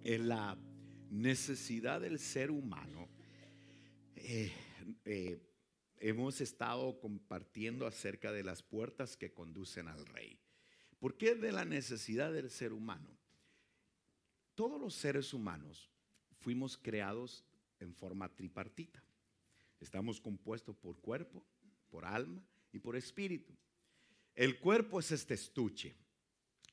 En la necesidad del ser humano, eh, eh, hemos estado compartiendo acerca de las puertas que conducen al rey. ¿Por qué de la necesidad del ser humano? Todos los seres humanos fuimos creados en forma tripartita. Estamos compuestos por cuerpo, por alma y por espíritu. El cuerpo es este estuche,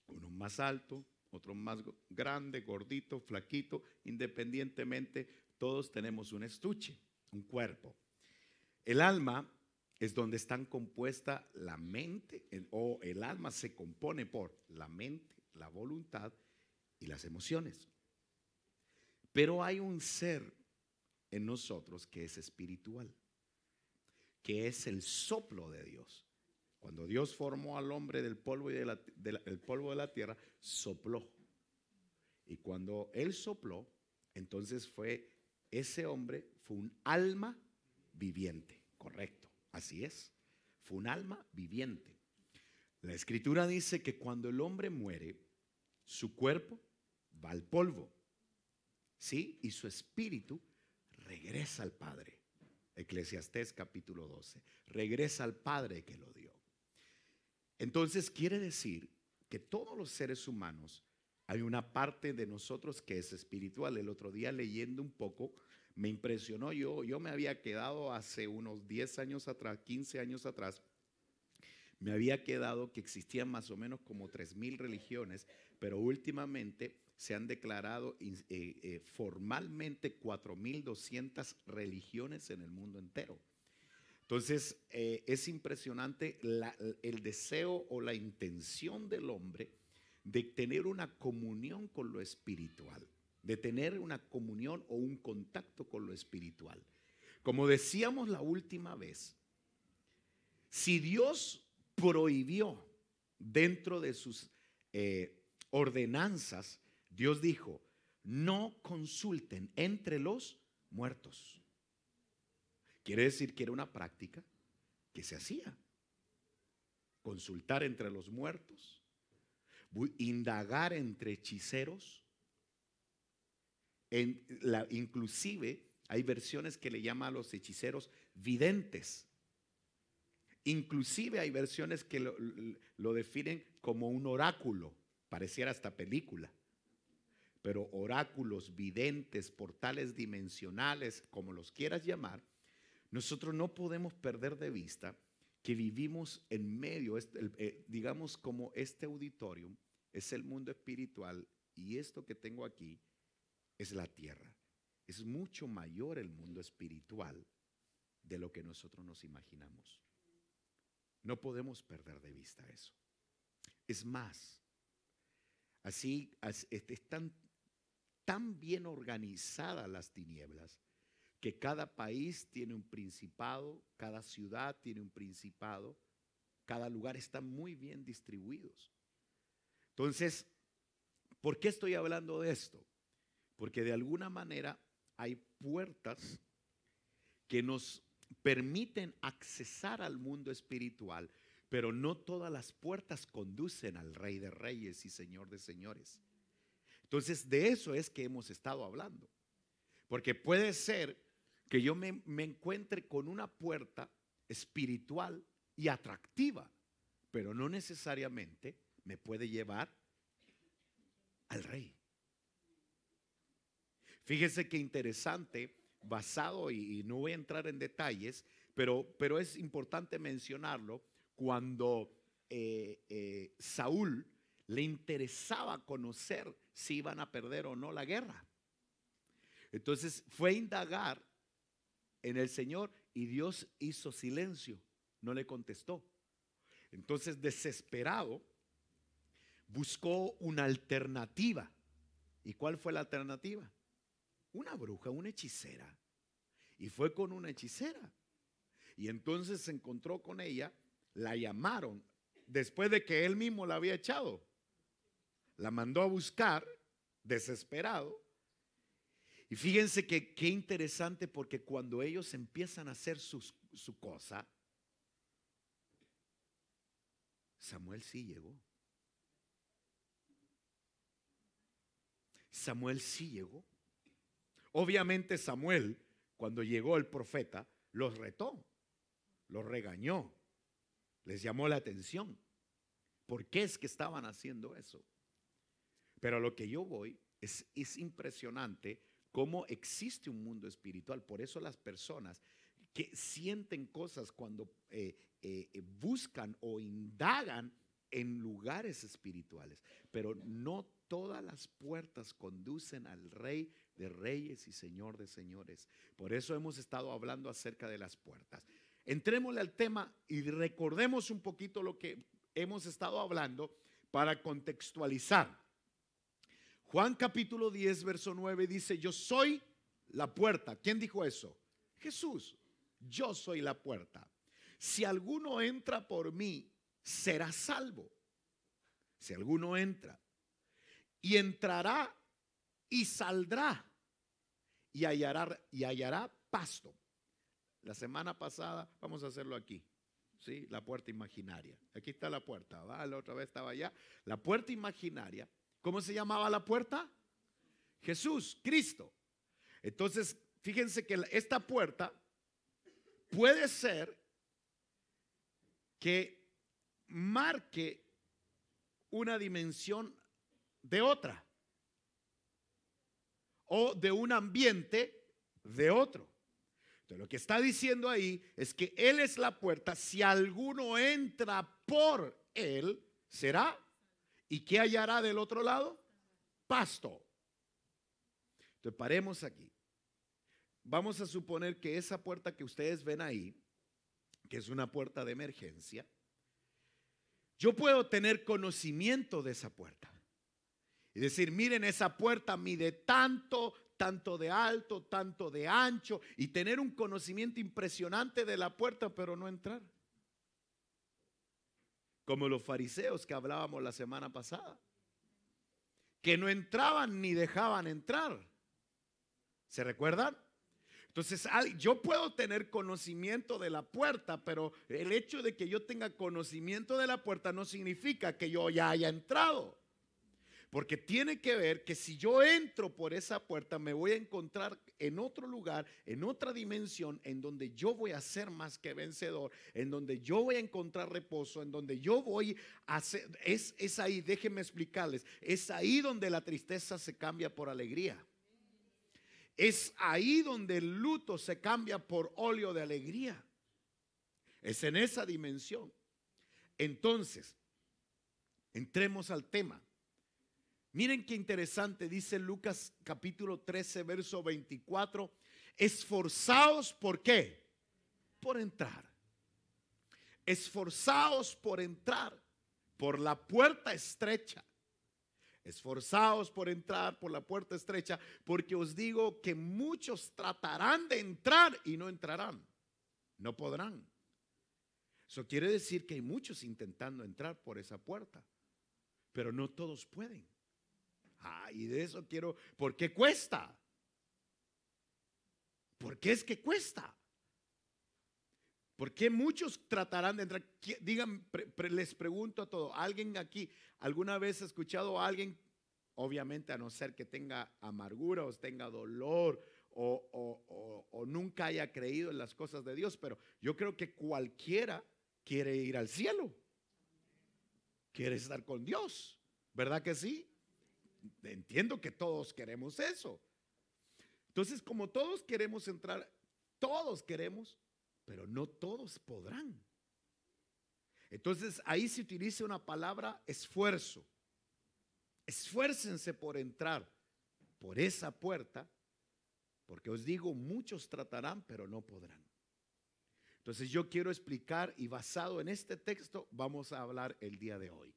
uno más alto, otro más grande, gordito, flaquito, independientemente, todos tenemos un estuche, un cuerpo. El alma es donde están compuesta la mente, o el alma se compone por la mente, la voluntad y las emociones. Pero hay un ser en nosotros que es espiritual, que es el soplo de Dios. Cuando Dios formó al hombre del polvo, del polvo de la tierra, sopló. Y cuando Él sopló, entonces ese hombre fue un alma viviente. Correcto, así es. Fue un alma viviente. La Escritura dice que cuando el hombre muere, su cuerpo va al polvo, ¿sí? Y su espíritu regresa al Padre. Eclesiastés capítulo 12. Regresa al Padre que lo dio. Entonces quiere decir que todos los seres humanos, hay una parte de nosotros que es espiritual. El otro día leyendo un poco me impresionó. Yo me había quedado hace unos 10 años atrás, 15 años atrás, me había quedado que existían más o menos como 3,000 religiones, pero últimamente se han declarado formalmente 4,200 religiones en el mundo entero. Entonces, es impresionante el deseo o la intención del hombre de tener una comunión con lo espiritual, de tener una comunión o un contacto con lo espiritual. Como decíamos la última vez, si Dios prohibió dentro de sus ordenanzas, Dios dijo, no consulten entre los muertos. Quiere decir que era una práctica que se hacía. Consultar entre los muertos, indagar entre hechiceros. Inclusive hay versiones que le llaman a los hechiceros videntes. Inclusive hay versiones que lo definen como un oráculo, pareciera hasta película. Pero oráculos, videntes, portales dimensionales, como los quieras llamar, nosotros no podemos perder de vista que vivimos en medio, digamos como este auditorium es el mundo espiritual y esto que tengo aquí es la tierra. Es mucho mayor el mundo espiritual de lo que nosotros nos imaginamos. No podemos perder de vista eso. Es más, están tan bien organizadas las tinieblas que cada país tiene un principado, cada ciudad tiene un principado, cada lugar está muy bien distribuidos. Entonces, ¿por qué estoy hablando de esto? Porque de alguna manera hay puertas que nos permiten accesar al mundo espiritual, pero no todas las puertas conducen al Rey de Reyes y Señor de Señores. Entonces, de eso es que hemos estado hablando. Porque puede ser que yo me encuentre con una puerta espiritual y atractiva, pero no necesariamente me puede llevar al Rey. Fíjese qué interesante, basado, y no voy a entrar en detalles, pero es importante mencionarlo, cuando Saúl le interesaba conocer si iban a perder o no la guerra. Entonces fue a indagar en el Señor y Dios hizo silencio, no le contestó. Entonces, desesperado, buscó una alternativa. ¿Y cuál fue la alternativa? Una bruja, una hechicera. Y fue con una hechicera. Y entonces se encontró con ella, la llamaron, después de que él mismo la había echado. La mandó a buscar, desesperado. Y fíjense que qué interesante, porque cuando ellos empiezan a hacer su cosa, Samuel sí llegó. Samuel sí llegó. Obviamente Samuel, cuando llegó el profeta, los retó, los regañó, les llamó la atención. ¿Por qué es que estaban haciendo eso? Pero a lo que yo voy es impresionante cómo existe un mundo espiritual. Por eso las personas que sienten cosas cuando buscan o indagan en lugares espirituales, pero no todas las puertas conducen al Rey de Reyes y Señor de Señores. Por eso hemos estado hablando acerca de las puertas. Entrémosle al tema y recordemos un poquito lo que hemos estado hablando para contextualizar. Juan capítulo 10 verso 9 dice: yo soy la puerta. ¿Quién dijo eso? Jesús. Yo soy la puerta. Si alguno entra por mí, será salvo. Si alguno entra y entrará y saldrá y hallará pasto. La semana pasada, vamos a hacerlo aquí, ¿sí? La puerta imaginaria. Aquí está la puerta, ¿va? La otra vez estaba allá. La puerta imaginaria. ¿Cómo se llamaba la puerta? Jesús, Cristo. Entonces, fíjense que esta puerta puede ser que marque una dimensión de otra o de un ambiente de otro. Entonces, lo que está diciendo ahí es que Él es la puerta. Si alguno entra por Él, será. ¿Y qué hallará del otro lado? Pasto. Entonces, paremos aquí. Vamos a suponer que esa puerta que ustedes ven ahí, que es una puerta de emergencia, yo puedo tener conocimiento de esa puerta y decir: miren, esa puerta mide tanto, tanto de alto, tanto de ancho, y tener un conocimiento impresionante de la puerta, pero no entrar. Como los fariseos que hablábamos la semana pasada, que no entraban ni dejaban entrar. ¿Se recuerdan? Entonces, yo puedo tener conocimiento de la puerta, pero el hecho de que yo tenga conocimiento de la puerta no significa que yo ya haya entrado. Porque tiene que ver que si yo entro por esa puerta, me voy a encontrar en otro lugar, en otra dimensión, en donde yo voy a ser más que vencedor, en donde yo voy a encontrar reposo, en donde yo voy a hacer, es ahí, déjenme explicarles, es ahí donde la tristeza se cambia por alegría. Es ahí donde el luto se cambia por óleo de alegría. Es en esa dimensión. Entonces, entremos al tema. Miren qué interesante, dice Lucas capítulo 13, verso 24. Esforzaos, ¿por qué? Por entrar. Esforzaos por entrar por la puerta estrecha. Esforzaos por entrar por la puerta estrecha, porque os digo que muchos tratarán de entrar y no entrarán, no podrán. Eso quiere decir que hay muchos intentando entrar por esa puerta, pero no todos pueden. Y de eso quiero, ¿por qué cuesta? ¿Por qué es que cuesta? ¿Por qué muchos tratarán de entrar? Digan, les pregunto a todos, ¿alguien aquí alguna vez ha escuchado a alguien, obviamente a no ser que tenga amargura o tenga dolor o nunca haya creído en las cosas de Dios? Pero yo creo que cualquiera quiere ir al cielo, quiere estar con Dios, ¿verdad que sí? Entiendo que todos queremos eso. Entonces, como todos queremos entrar, todos queremos, pero no todos podrán. Entonces ahí se utiliza una palabra: esfuerzo. Esfuércense por entrar por esa puerta, porque os digo, muchos tratarán, pero no podrán. Entonces yo quiero explicar, y basado en este texto vamos a hablar el día de hoy.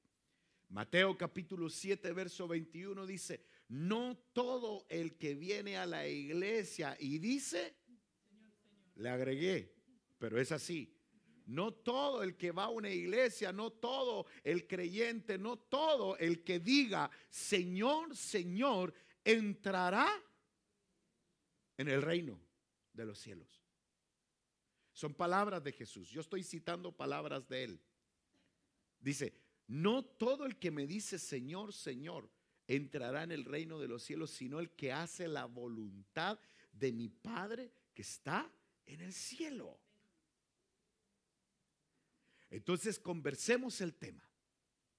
Mateo capítulo 7 verso 21 dice: no todo el que viene a la iglesia y dice, le agregué, pero es así. No todo el que va a una iglesia, no todo el creyente, no todo el que diga Señor, Señor, entrará en el reino de los cielos. Son palabras de Jesús. Yo estoy citando palabras de Él. Dice: no todo el que me dice Señor, Señor, entrará en el reino de los cielos, sino el que hace la voluntad de mi Padre que está en el cielo. Entonces conversemos el tema.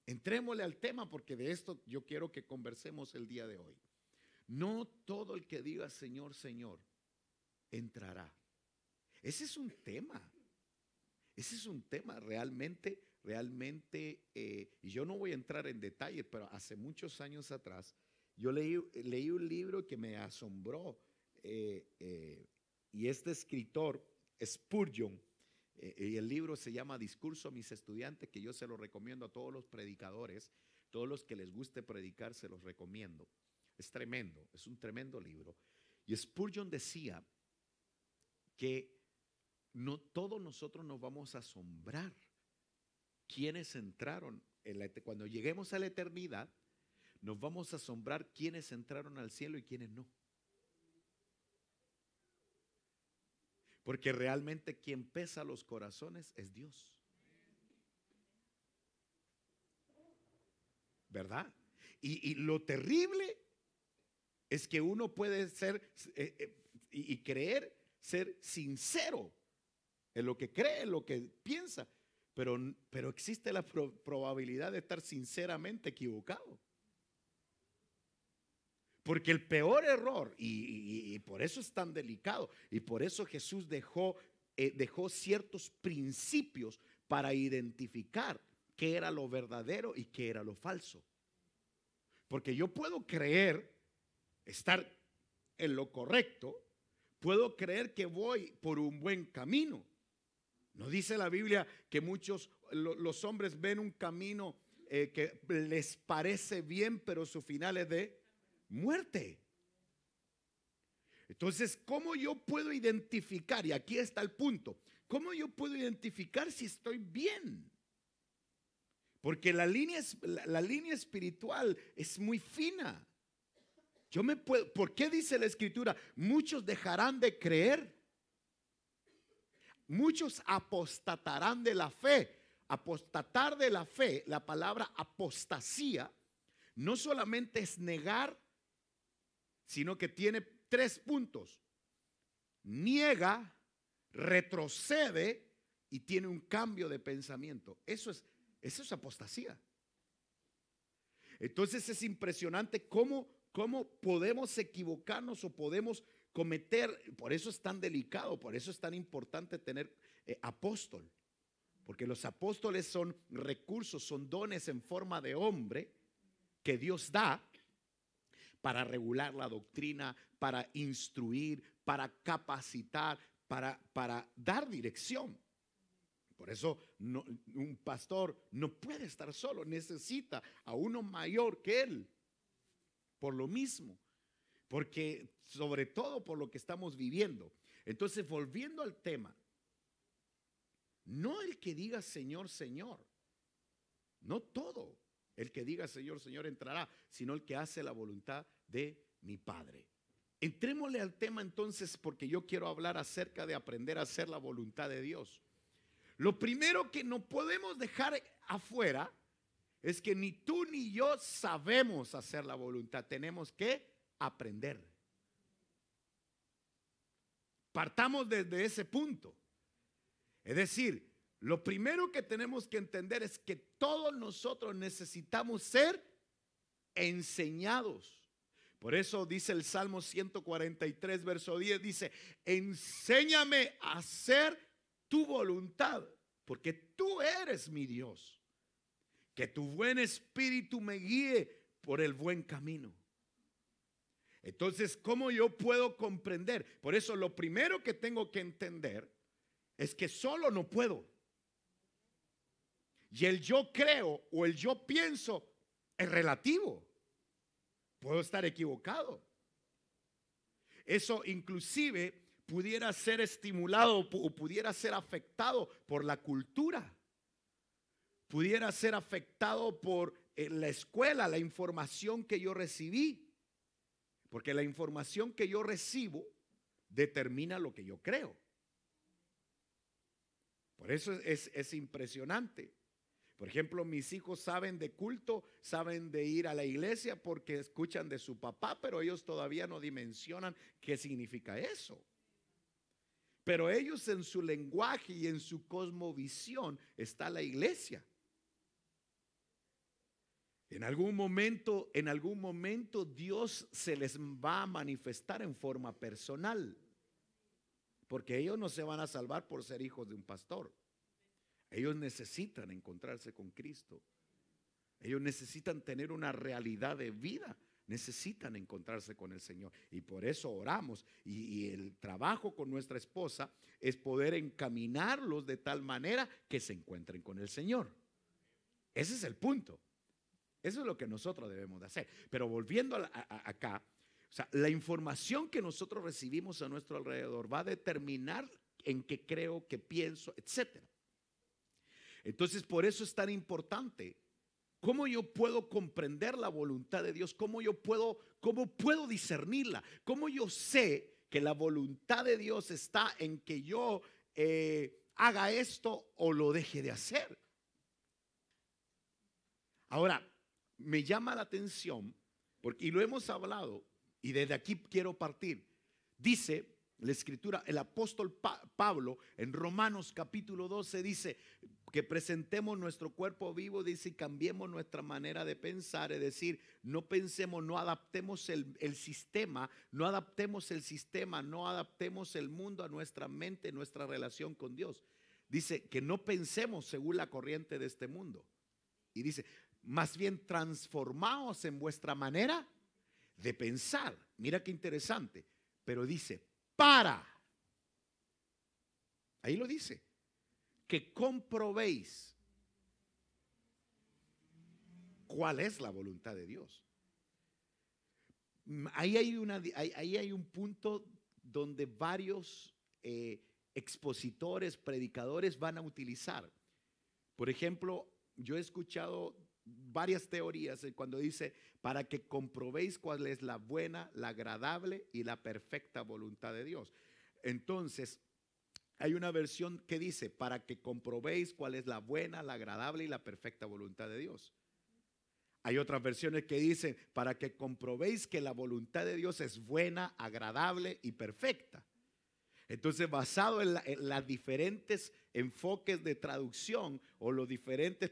Entrémosle al tema, porque de esto yo quiero que conversemos el día de hoy. No todo el que diga Señor, Señor entrará. Ese es un tema. Ese es un tema realmente, y yo no voy a entrar en detalles, pero hace muchos años atrás yo leí un libro que me asombró, y este escritor, Spurgeon, y el libro se llama Discurso a mis estudiantes, que yo se lo recomiendo a todos los predicadores, todos los que les guste predicar, se los recomiendo. Es tremendo, es un tremendo libro. Y Spurgeon decía que no todos nosotros nos vamos a asombrar quienes entraron cuando lleguemos a la eternidad. Nos vamos a asombrar quienes entraron al cielo y quienes no, porque realmente quien pesa los corazones es Dios, ¿verdad? Y lo terrible es que uno puede ser y creer ser sincero en lo que cree, en lo que piensa, pero existe la probabilidad de estar sinceramente equivocado. Porque el peor error, y por eso es tan delicado, y por eso Jesús dejó ciertos principios para identificar qué era lo verdadero y qué era lo falso. Porque yo puedo creer estar en lo correcto, puedo creer que voy por un buen camino. ¿No dice la Biblia que muchos, los hombres ven un camino que les parece bien, pero su final es de muerte? Entonces, ¿cómo yo puedo identificar? Y aquí está el punto. ¿Cómo yo puedo identificar si estoy bien? Porque la línea espiritual es muy fina. ¿Por qué dice la Escritura? Muchos dejarán de creer. Muchos apostatarán de la fe. Apostatar de la fe, la palabra apostasía, no solamente es negar, sino que tiene 3 puntos. Niega, retrocede y tiene un cambio de pensamiento. Eso es apostasía. Entonces es impresionante cómo podemos equivocarnos o podemos cometer. Por eso es tan delicado, por eso es tan importante tener apóstol. Porque los apóstoles son recursos, son dones en forma de hombre que Dios da para regular la doctrina, para instruir, para capacitar, para dar dirección. Por eso un pastor no puede estar solo, necesita a uno mayor que él. Por lo mismo, porque sobre todo por lo que estamos viviendo. Entonces, volviendo al tema, no el que diga Señor, Señor, no todo el que diga Señor, Señor entrará, sino el que hace la voluntad de mi Padre. Entrémosle al tema entonces, porque yo quiero hablar acerca de aprender a hacer la voluntad de Dios. Lo primero que no podemos dejar afuera es que ni tú ni yo sabemos hacer la voluntad. Tenemos que aprender. Partamos desde ese punto. Es decir, lo primero que tenemos que entender es que todos nosotros necesitamos ser enseñados. Por eso dice el Salmo 143, verso 10, dice: enséñame a hacer tu voluntad, porque tú eres mi Dios. Que tu buen espíritu me guíe por el buen camino. Entonces, ¿cómo yo puedo comprender? Por eso lo primero que tengo que entender es que solo no puedo. Y el yo creo o el yo pienso es relativo. Puedo estar equivocado. Eso inclusive pudiera ser estimulado o pudiera ser afectado por la cultura. Pudiera ser afectado por la escuela, la información que yo recibí. Porque la información que yo recibo determina lo que yo creo. Por eso es impresionante. Por ejemplo, mis hijos saben de culto, saben de ir a la iglesia porque escuchan de su papá, pero ellos todavía no dimensionan qué significa eso. Pero ellos en su lenguaje y en su cosmovisión está la iglesia. En algún momento Dios se les va a manifestar en forma personal, porque ellos no se van a salvar por ser hijos de un pastor. Ellos necesitan encontrarse con Cristo. Ellos necesitan tener una realidad de vida. Necesitan encontrarse con el Señor. Y por eso oramos. Y el trabajo con nuestra esposa es poder encaminarlos de tal manera que se encuentren con el Señor. Ese es el punto. Eso es lo que nosotros debemos de hacer. Pero volviendo acá, o sea, la información que nosotros recibimos a nuestro alrededor va a determinar en qué creo, qué pienso, etcétera. Entonces, por eso es tan importante. ¿Cómo yo puedo comprender la voluntad de Dios? ¿Cómo puedo discernirla? ¿Cómo yo sé que la voluntad de Dios está en que yo haga esto o lo deje de hacer? Ahora, me llama la atención, porque, y lo hemos hablado, y desde aquí quiero partir. Dice la escritura, el apóstol Pablo en Romanos capítulo 12 dice que presentemos nuestro cuerpo vivo, dice, y cambiemos nuestra manera de pensar, es decir, no pensemos, no adaptemos el sistema, no adaptemos el mundo a nuestra mente, nuestra relación con Dios. Dice que no pensemos según la corriente de este mundo. Y dice, más bien transformaos en vuestra manera de pensar. Mira qué interesante, pero dice, ahí lo dice, que comprobéis cuál es la voluntad de Dios. Ahí hay un punto donde varios expositores, predicadores van a utilizar. Por ejemplo, yo he escuchado varias teorías cuando dice, para que comprobéis cuál es la buena, la agradable y la perfecta voluntad de Dios. Entonces, hay una versión que dice, para que comprobéis cuál es la buena, la agradable y la perfecta voluntad de Dios. Hay otras versiones que dicen, para que comprobéis que la voluntad de Dios es buena, agradable y perfecta. Entonces, basado en las diferentes enfoques de traducción o los diferentes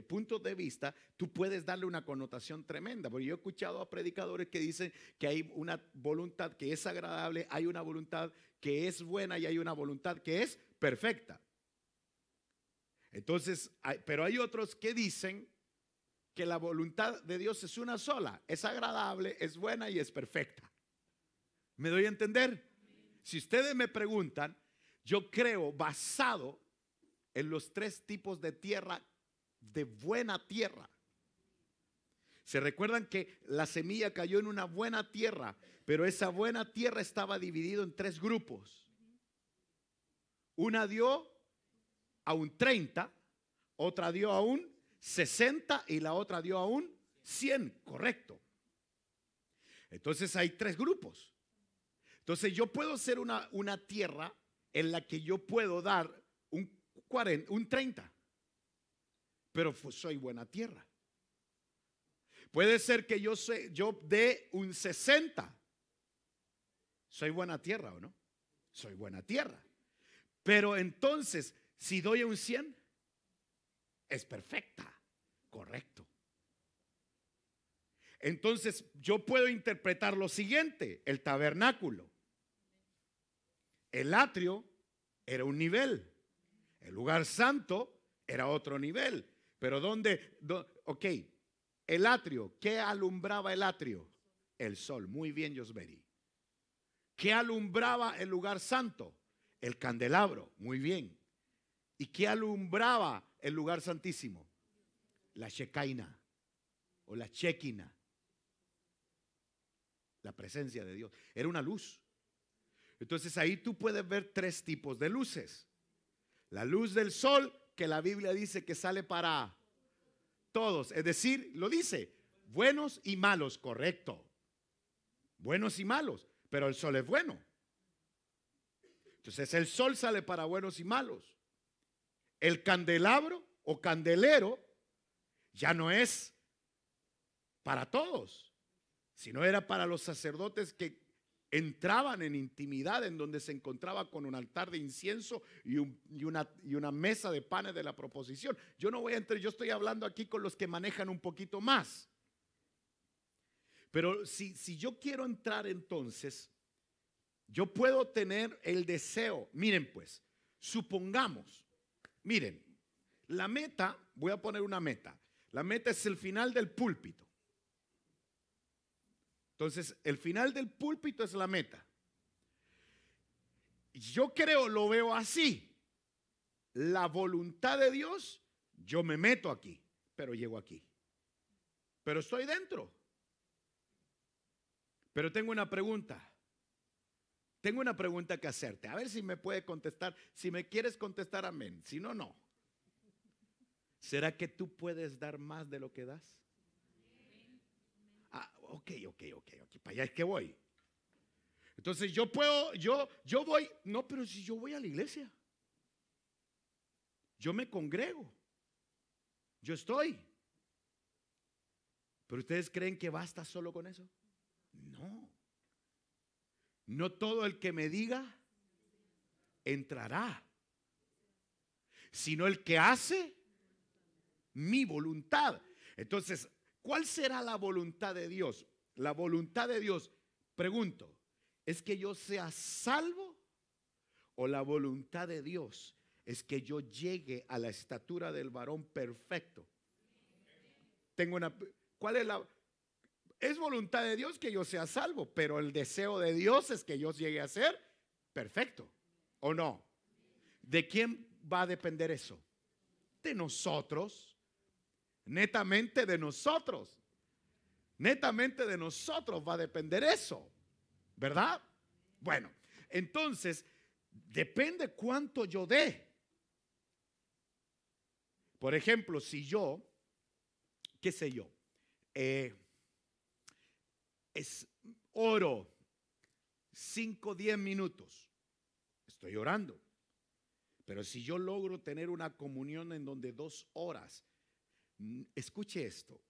puntos de vista, tú puedes darle una connotación tremenda. Porque yo he escuchado a predicadores que dicen que hay una voluntad que es agradable, hay una voluntad que es buena y hay una voluntad que es perfecta. Entonces, pero hay otros que dicen que la voluntad de Dios es una sola, es agradable, es buena y es perfecta. ¿Me doy a entender? Si ustedes me preguntan, yo creo, basado en los tres tipos de tierra, de buena tierra. Se recuerdan que la semilla cayó en una buena tierra, pero esa buena tierra estaba dividida en tres grupos. Una dio a un 30, otra dio a un 60 y la otra dio a un 100, correcto. Entonces hay tres grupos. Entonces yo puedo ser una tierra en la que yo puedo dar un 30, pero soy buena tierra. Puede ser que yo dé un 60. ¿Soy buena tierra o no? Soy buena tierra. Pero entonces, si doy un 100, es perfecta, correcto. Entonces, yo puedo interpretar lo siguiente: el tabernáculo. El atrio era un nivel, el lugar santo era otro nivel. Pero ok, el atrio, ¿qué alumbraba el atrio? El sol. Muy bien, Josberi. ¿Qué alumbraba el lugar santo? El candelabro. Muy bien. ¿Y qué alumbraba el lugar santísimo? La shekinah o la shekinah. La presencia de Dios. Era una luz. Entonces ahí tú puedes ver tres tipos de luces. La luz del sol, que la Biblia dice que sale para todos. Es decir, lo dice, buenos y malos, correcto. Buenos y malos, pero el sol es bueno. Entonces el sol sale para buenos y malos. El candelabro o candelero ya no es para todos, sino era para los sacerdotes que entraban en intimidad, en donde se encontraba con un altar de incienso y una mesa de panes de la proposición. Yo no voy a entrar, yo estoy hablando aquí con los que manejan un poquito más. Pero si yo quiero entrar, entonces yo puedo tener el deseo. Miren pues, supongamos, miren, la meta, voy a poner una meta. La meta es el final del púlpito. Entonces, el final del púlpito es la meta. Yo creo, lo veo así. La voluntad de Dios, yo me meto aquí, pero llego aquí. Pero estoy dentro. Pero tengo una pregunta. Tengo una pregunta que hacerte. A ver si me puede contestar. Si me quieres contestar, amén. Si no, no. ¿Será que tú puedes dar más de lo que das? Ah, ok. Para allá es que voy. Entonces yo puedo, yo voy. No, pero si yo voy a la iglesia, yo me congrego, yo estoy. ¿Pero ustedes creen que basta solo con eso? No. No todo el que me diga entrará, sino el que hace mi voluntad. Entonces, ¿cuál será la voluntad de Dios? La voluntad de Dios, pregunto, ¿es que yo sea salvo? ¿O la voluntad de Dios es que yo llegue a la estatura del varón perfecto? ¿Cuál es la? Es voluntad de Dios que yo sea salvo, pero el deseo de Dios es que yo llegue a ser perfecto, ¿o no? ¿De quién va a depender eso? De nosotros, netamente de nosotros. Netamente de nosotros va a depender eso, ¿verdad? Bueno, entonces depende cuánto yo dé. Por ejemplo, si yo, qué sé yo, oro 5 o 10 minutos, estoy orando. Pero si yo logro tener una comunión en donde 2 horas, escuche esto,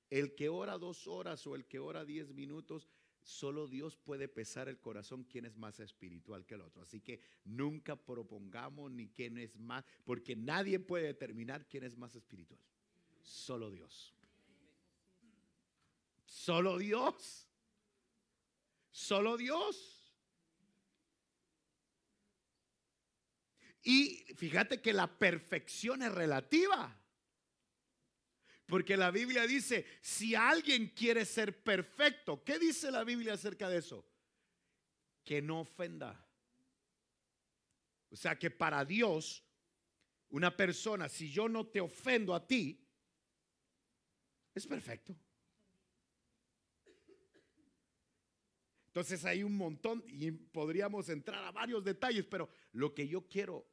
el que ora 2 horas o el que ora 10 minutos, solo Dios puede pesar el corazón quién es más espiritual que el otro. Así que nunca propongamos ni quién es más, porque nadie puede determinar quién es más espiritual. Solo Dios. Solo Dios. Solo Dios. Y fíjate que la perfección es relativa. Porque la Biblia dice, si alguien quiere ser perfecto, ¿qué dice la Biblia acerca de eso? Que no ofenda. O sea que para Dios, una persona, si yo no te ofendo a ti, es perfecto. Entonces hay un montón y podríamos entrar a varios detalles, pero lo que yo quiero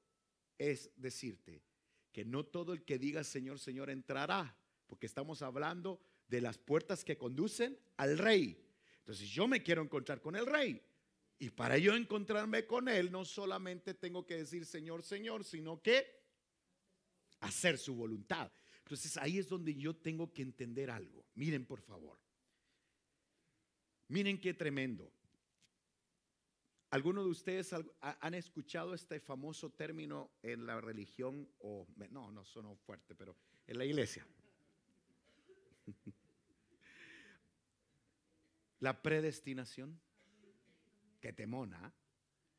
es decirte que no todo el que diga Señor, Señor entrará, porque estamos hablando de las puertas que conducen al rey. Entonces yo me quiero encontrar con el rey, y para yo encontrarme con él no solamente tengo que decir Señor, Señor, sino que hacer su voluntad. Entonces ahí es donde yo tengo que entender algo. Miren por favor, miren qué tremendo. ¿Algunos de ustedes han escuchado este famoso término en la religión? No sonó fuerte, pero en la iglesia. La predestinación. Qué temona.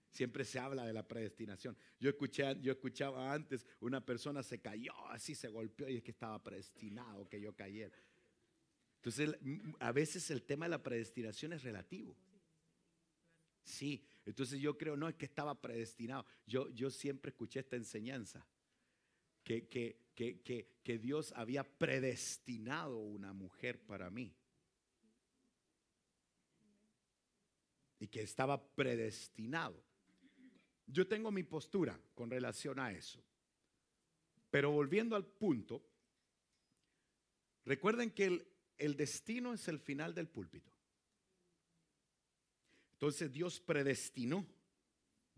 Siempre se habla de la predestinación. Yo escuchaba antes, una persona se cayó, así se golpeó y es que estaba predestinado que yo cayera. Entonces, a veces el tema de la predestinación es relativo. Sí, entonces yo creo, no es que estaba predestinado. Yo siempre escuché esta enseñanza, que Dios había predestinado una mujer para mí. Y que estaba predestinado. Yo tengo mi postura con relación a eso. Pero volviendo al punto, recuerden que el destino es el final del púlpito. Entonces Dios predestinó.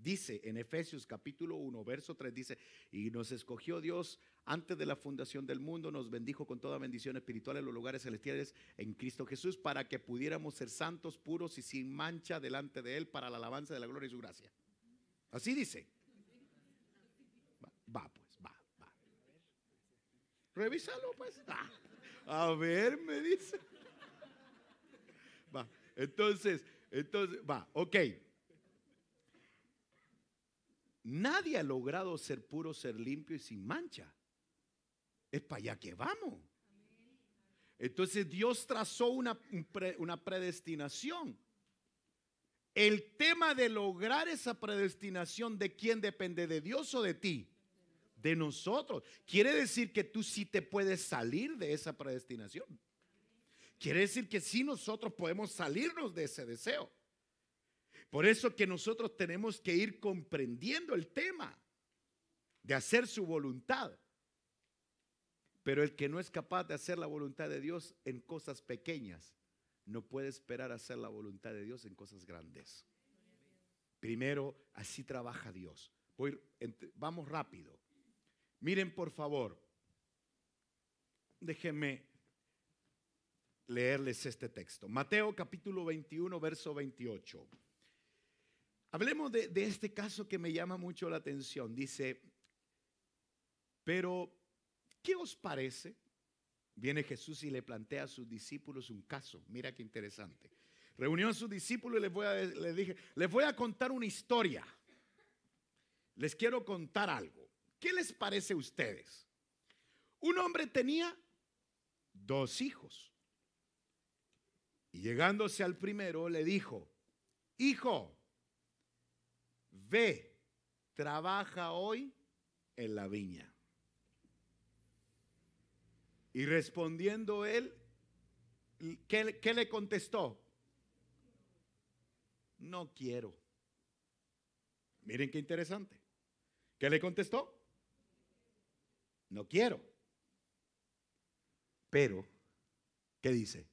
Dice en Efesios capítulo 1, verso 3, dice, y nos escogió Dios antes de la fundación del mundo, nos bendijo con toda bendición espiritual en los lugares celestiales en Cristo Jesús, para que pudiéramos ser santos, puros y sin mancha delante de Él, para la alabanza de la gloria y su gracia. Así dice. Va. Revísalo, pues. A ver, me dice. Va. Entonces, va, ok. Nadie ha logrado ser puro, ser limpio y sin mancha. Es para allá que vamos. Entonces Dios trazó una predestinación. El tema de lograr esa predestinación, ¿de quién depende? ¿De Dios o de ti? De nosotros. Quiere decir que tú sí te puedes salir de esa predestinación. Quiere decir que sí nosotros podemos salirnos de ese deseo. Por eso que nosotros tenemos que ir comprendiendo el tema de hacer su voluntad. Pero el que no es capaz de hacer la voluntad de Dios en cosas pequeñas, no puede esperar hacer la voluntad de Dios en cosas grandes. Primero, así trabaja Dios. Vamos rápido. Miren, por favor, déjenme leerles este texto. Mateo capítulo 21, verso 28. Hablemos de este caso que me llama mucho la atención. Dice, pero ¿qué os parece? Viene Jesús y le plantea a sus discípulos un caso. Mira qué interesante. Reunió a sus discípulos y les voy a contar una historia. Les quiero contar algo. ¿Qué les parece a ustedes? Un hombre tenía 2 hijos. Y llegándose al primero le dijo, hijo, ve, trabaja hoy en la viña. Y respondiendo él, ¿qué le contestó? No quiero. Miren qué interesante. ¿Qué le contestó? No quiero. Pero, ¿qué dice?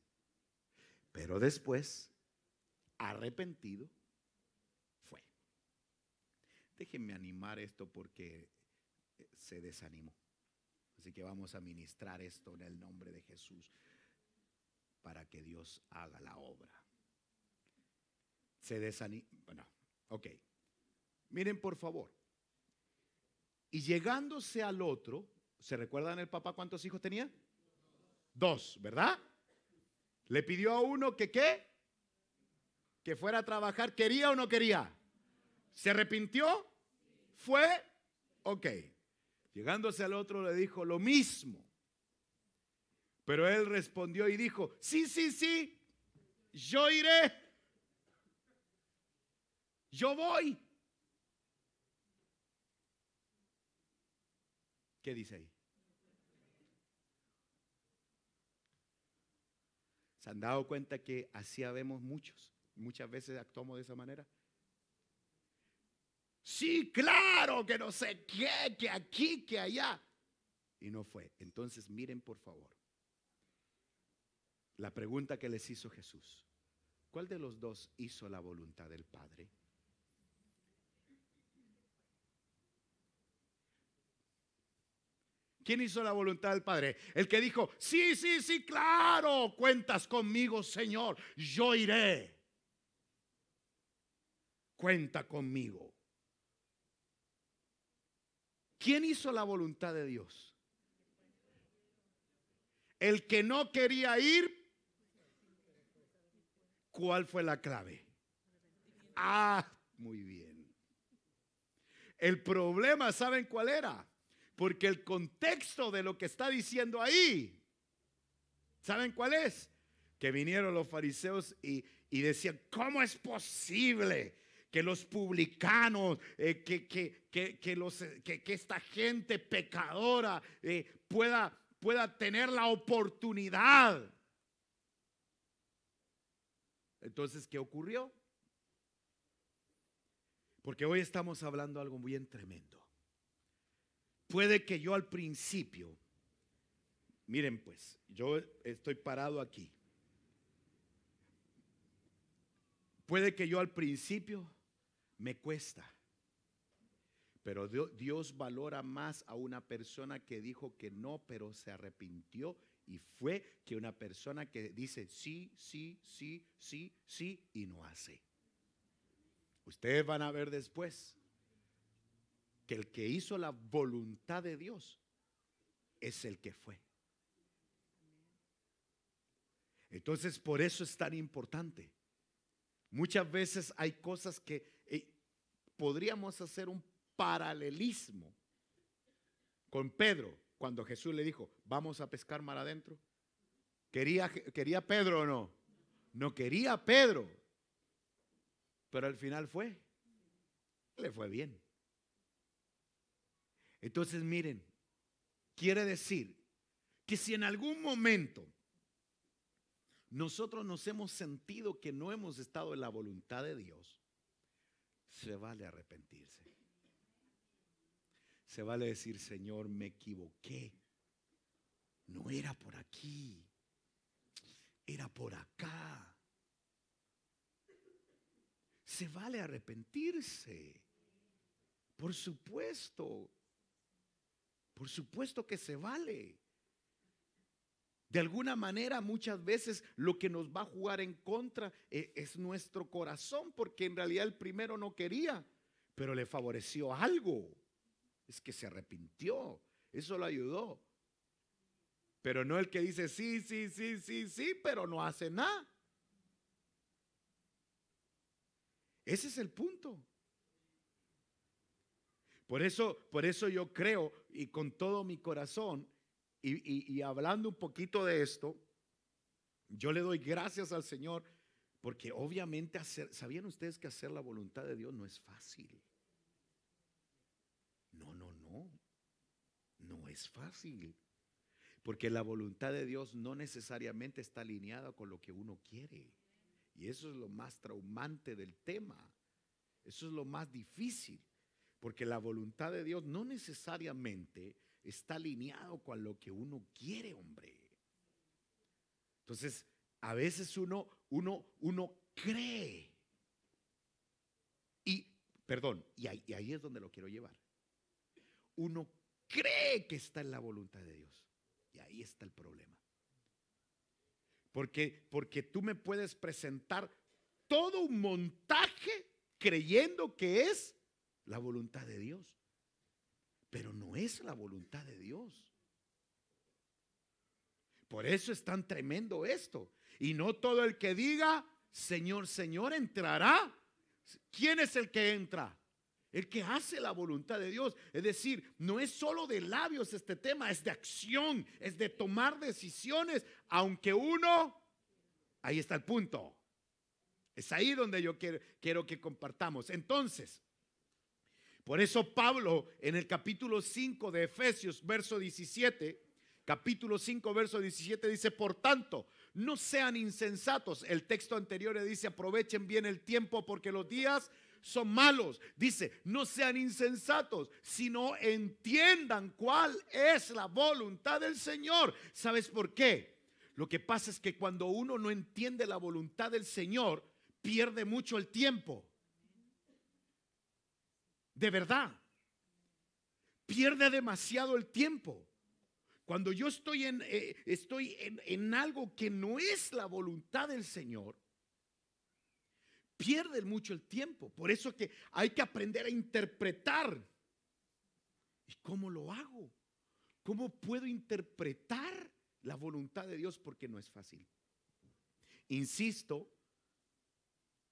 Pero después, arrepentido, fue. Déjenme animar esto porque se desanimó. Así que vamos a ministrar esto en el nombre de Jesús para que Dios haga la obra. Se desanimó. Bueno, ok. Miren por favor. Y llegándose al otro, ¿se recuerdan el papá cuántos hijos tenía? 2, ¿verdad? Le pidió a uno que ¿qué? Que fuera a trabajar. ¿Quería o no quería? ¿Se arrepintió? ¿Fue? Ok. Llegándose al otro le dijo lo mismo. Pero él respondió y dijo, sí, yo iré. Yo voy. ¿Qué dice ahí? ¿Se han dado cuenta que así habemos muchos? Muchas veces actuamos de esa manera. Sí, claro, que no sé qué, que aquí, que allá. Y no fue. Entonces miren por favor la pregunta que les hizo Jesús. ¿Cuál de los 2 hizo la voluntad del Padre? ¿Quién hizo la voluntad del Padre? El que dijo, sí, claro, cuentas conmigo, Señor, yo iré. Cuenta conmigo. ¿Quién hizo la voluntad de Dios? El que no quería ir. ¿Cuál fue la clave? Muy bien. El problema, ¿saben cuál era? Porque el contexto de lo que está diciendo ahí, ¿saben cuál es? Que vinieron los fariseos y decían, ¿cómo es posible que los publicanos, que esta gente pecadora pueda tener la oportunidad? Entonces, ¿qué ocurrió? Porque hoy estamos hablando algo bien tremendo. Puede que yo al principio, miren pues, yo estoy parado aquí. Puede que yo al principio me cuesta Pero Dios valora más a una persona que dijo que no, pero se arrepintió y fue, que una persona que dice sí, sí, sí, sí, sí y no hace. Ustedes van a ver después que el que hizo la voluntad de Dios es el que fue. Entonces, por eso es tan importante. Muchas veces hay cosas que podríamos hacer un paralelismo con Pedro, cuando Jesús le dijo, vamos a pescar mar adentro. ¿Quería Pedro o no? No quería Pedro, pero al final le fue bien. Entonces miren, quiere decir que si en algún momento nosotros nos hemos sentido que no hemos estado en la voluntad de Dios, se vale arrepentirse. Se vale decir, Señor, me equivoqué. No era por aquí, era por acá. Se vale arrepentirse. Por supuesto que se vale. De alguna manera, muchas veces lo que nos va a jugar en contra es nuestro corazón, porque en realidad el primero no quería, pero le favoreció algo. Es que se arrepintió, eso lo ayudó. Pero no el que dice sí, sí, sí, sí, sí, pero no hace nada. Ese es el punto. Por eso yo creo, y con todo mi corazón, y hablando un poquito de esto, yo le doy gracias al Señor, porque obviamente ¿sabían ustedes que hacer la voluntad de Dios no es fácil? No es fácil. Porque la voluntad de Dios no necesariamente está alineada con lo que uno quiere. Y eso es lo más traumante del tema. Eso es lo más difícil. Porque la voluntad de Dios no necesariamente está alineado con lo que uno quiere, hombre. Entonces, a veces uno cree. Y ahí es donde lo quiero llevar. Uno cree que está en la voluntad de Dios. Y ahí está el problema. Porque tú me puedes presentar todo un montaje creyendo que es la voluntad de Dios, pero no es la voluntad de Dios. Por eso es tan tremendo esto. Y no todo el que diga Señor, Señor entrará. ¿Quién es el que entra? El que hace la voluntad de Dios. Es decir, no es solo de labios este tema, es de acción, es de tomar decisiones, aunque ahí está el punto. Es ahí donde yo quiero que compartamos. Entonces, por eso Pablo en el capítulo 5 de Efesios, verso 17, capítulo 5, verso 17 dice, por tanto, no sean insensatos. El texto anterior le dice, aprovechen bien el tiempo porque los días son malos. Dice, no sean insensatos, sino entiendan cuál es la voluntad del Señor. ¿Sabes por qué? Lo que pasa es que cuando uno no entiende la voluntad del Señor, pierde mucho el tiempo. De verdad, pierde demasiado el tiempo. Cuando yo estoy en algo que no es la voluntad del Señor, pierde mucho el tiempo. Por eso que hay que aprender a interpretar. ¿Y cómo lo hago? ¿Cómo puedo interpretar la voluntad de Dios? Porque no es fácil. Insisto,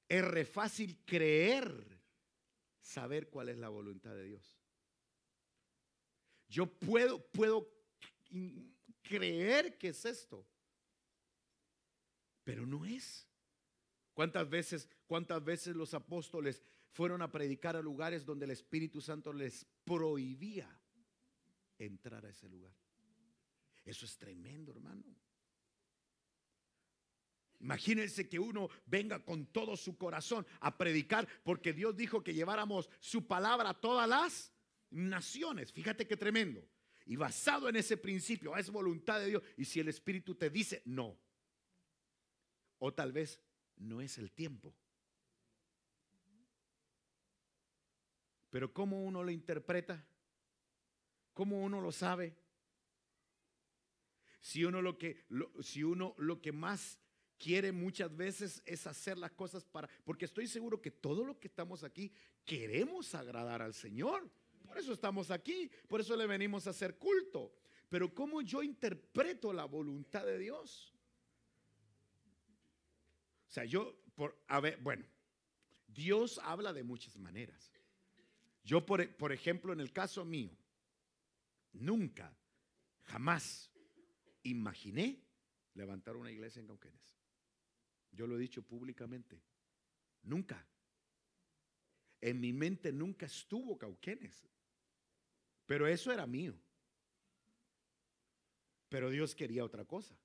es re fácil creer saber cuál es la voluntad de Dios. Yo puedo creer que es esto, pero no es. ¿Cuántas veces los apóstoles fueron a predicar a lugares donde el Espíritu Santo les prohibía entrar a ese lugar? Eso es tremendo, hermano. Imagínense que uno venga con todo su corazón a predicar, porque Dios dijo que lleváramos su palabra a todas las naciones. Fíjate qué tremendo. Y basado en ese principio, es voluntad de Dios. Y si el Espíritu te dice no, o tal vez no es el tiempo. Pero ¿cómo uno lo interpreta? ¿Cómo uno lo sabe? Si uno lo que más quiere muchas veces es hacer las cosas porque estoy seguro que todo lo que estamos aquí queremos agradar al Señor. Por eso estamos aquí, por eso le venimos a hacer culto. Pero ¿cómo yo interpreto la voluntad de Dios? O sea, bueno, Dios habla de muchas maneras. Yo, por ejemplo, en el caso mío, nunca, jamás imaginé levantar una iglesia en Cauquenes. Yo lo he dicho públicamente. Nunca. En mi mente nunca estuvo Cauquenes. Pero eso era mío. Pero Dios quería otra cosa.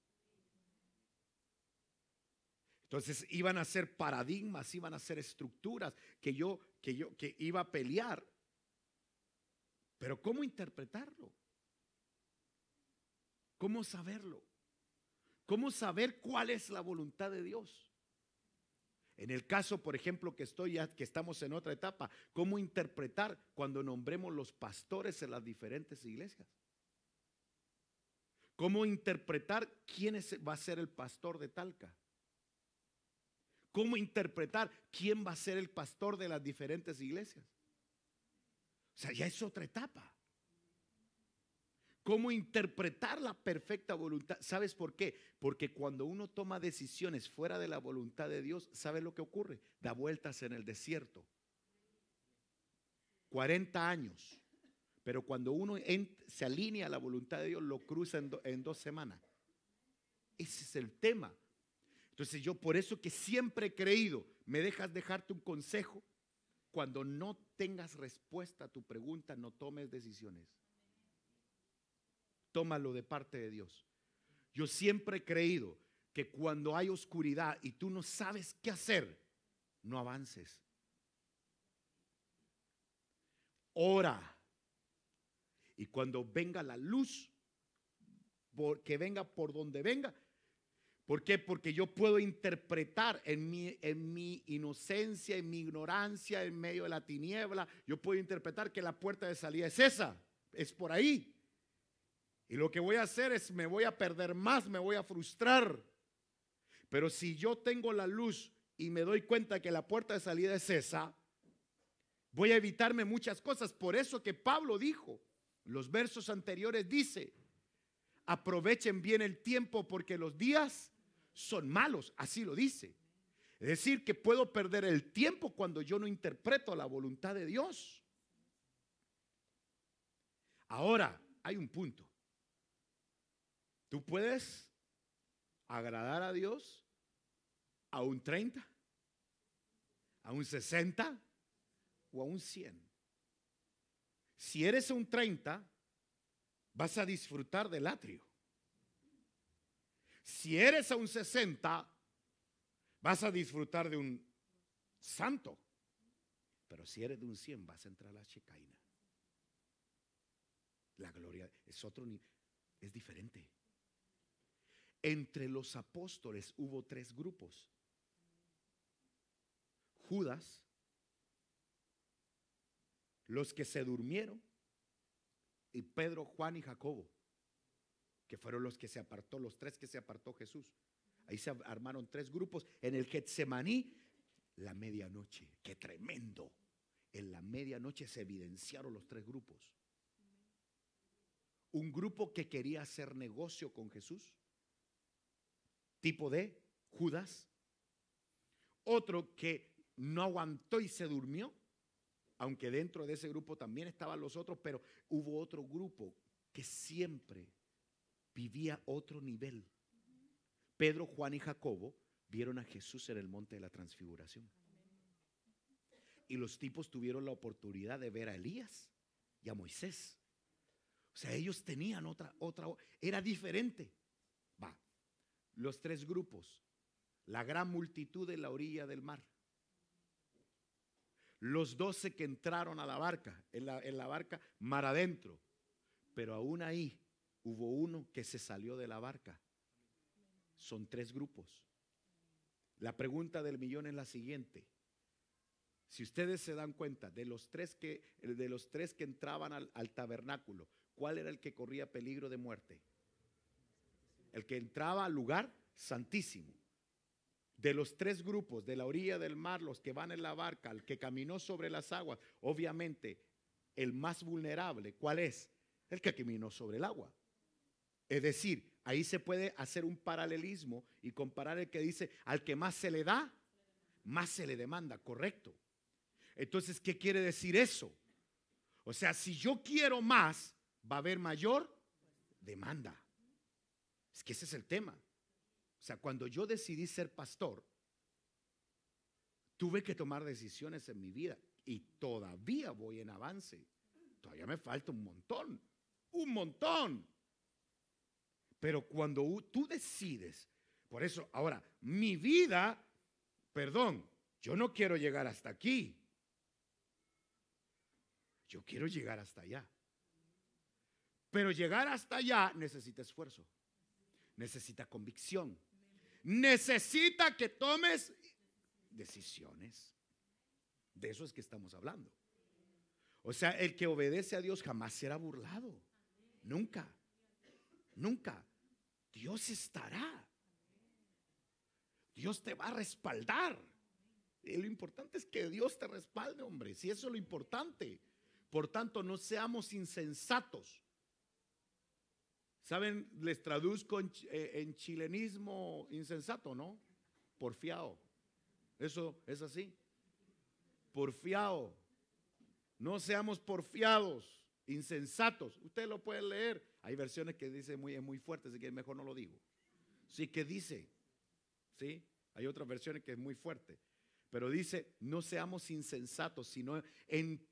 Entonces iban a ser paradigmas, iban a ser estructuras que iba a pelear. Pero ¿cómo interpretarlo? ¿Cómo saberlo? ¿Cómo saber cuál es la voluntad de Dios? En el caso, por ejemplo, que estamos en otra etapa, ¿cómo interpretar cuando nombremos los pastores en las diferentes iglesias? ¿Cómo interpretar quién va a ser el pastor de Talca? ¿Cómo interpretar quién va a ser el pastor de las diferentes iglesias? O sea, ya es otra etapa. ¿Cómo interpretar la perfecta voluntad? ¿Sabes por qué? Porque cuando uno toma decisiones fuera de la voluntad de Dios, ¿sabe lo que ocurre? Da vueltas en el desierto. 40 años. Pero cuando uno se alinea a la voluntad de Dios, lo cruza en 2 semanas. Ese es el tema. Entonces yo por eso que siempre he creído, me dejas dejarte un consejo. Cuando no tengas respuesta a tu pregunta, no tomes decisiones. Tómalo de parte de Dios. Yo siempre he creído que cuando hay oscuridad y tú no sabes qué hacer, no avances. Ora. Y cuando venga la luz, que venga por donde venga. ¿Por qué? Porque yo puedo interpretar en mi inocencia, en mi ignorancia, en medio de la tiniebla, yo puedo interpretar que la puerta de salida es esa, es por ahí. Y lo que voy a hacer es me voy a perder más, me voy a frustrar. Pero si yo tengo la luz y me doy cuenta que la puerta de salida es esa, voy a evitarme muchas cosas. Por eso que Pablo dijo, los versos anteriores dice, aprovechen bien el tiempo porque los días son malos, así lo dice. Es decir, que puedo perder el tiempo cuando yo no interpreto la voluntad de Dios. Ahora, hay un punto. Tú puedes agradar a Dios a un 30, a un 60 o a un 100. Si eres un 30, vas a disfrutar del atrio. Si eres a un 60, vas a disfrutar de un santo. Pero si eres de un 100, vas a entrar a la Shekinah. La gloria es otro nivel, es diferente. Entre los apóstoles hubo 3 grupos. Judas, los que se durmieron, y Pedro, Juan y Jacobo, que fueron los que se apartó, los 3 que se apartó Jesús. Ahí se armaron 3 grupos. En el Getsemaní, la medianoche, qué tremendo. En la medianoche se evidenciaron los 3 grupos. Un grupo que quería hacer negocio con Jesús, tipo de Judas. Otro que no aguantó y se durmió, aunque dentro de ese grupo también estaban los otros, pero hubo otro grupo que siempre vivía otro nivel. Pedro, Juan y Jacobo vieron a Jesús en el monte de la transfiguración. Y los tipos tuvieron la oportunidad de ver a Elías y a Moisés. O sea, ellos tenían otra, era diferente. Los 3 grupos, la gran multitud en la orilla del mar. Los 12 que entraron a la barca, en la barca mar adentro. Pero aún ahí hubo uno que se salió de la barca. Son 3 grupos. La pregunta del millón es la siguiente: Si ustedes se dan cuenta, de los tres que entraban al tabernáculo, ¿cuál era el que corría peligro de muerte? El que entraba al lugar santísimo. De los tres grupos, de la orilla del mar, los que van en la barca, el que caminó sobre las aguas, obviamente el más vulnerable, ¿cuál es? El que caminó sobre el agua. Es decir, ahí se puede hacer un paralelismo y comparar el que dice, al que más se le da, más se le demanda, correcto. Entonces, ¿qué quiere decir eso? O sea, si yo quiero más, va a haber mayor demanda. Es que ese es el tema. O sea, cuando yo decidí ser pastor, tuve que tomar decisiones en mi vida y todavía voy en avance. Todavía me falta un montón, un montón. Pero cuando tú decides, por eso, ahora, mi vida, perdón, yo no quiero llegar hasta aquí. Yo quiero llegar hasta allá. Pero llegar hasta allá necesita esfuerzo, necesita convicción, necesita que tomes decisiones. De eso es que estamos hablando. O sea, el que obedece a Dios jamás será burlado. Nunca, nunca. Dios estará. Dios te va a respaldar. Y lo importante es que Dios te respalde, hombre. Si eso es lo importante. Por tanto, no seamos insensatos. ¿Saben? Les traduzco en chilenismo insensato, ¿no? Porfiado. Eso es así. Porfiado. No seamos porfiados, insensatos. Usted lo puede leer. Hay versiones que dicen es muy fuerte, así que mejor no lo digo. Sí que dice, ¿sí? Hay otras versiones que es muy fuerte. Pero dice, no seamos insensatos, sino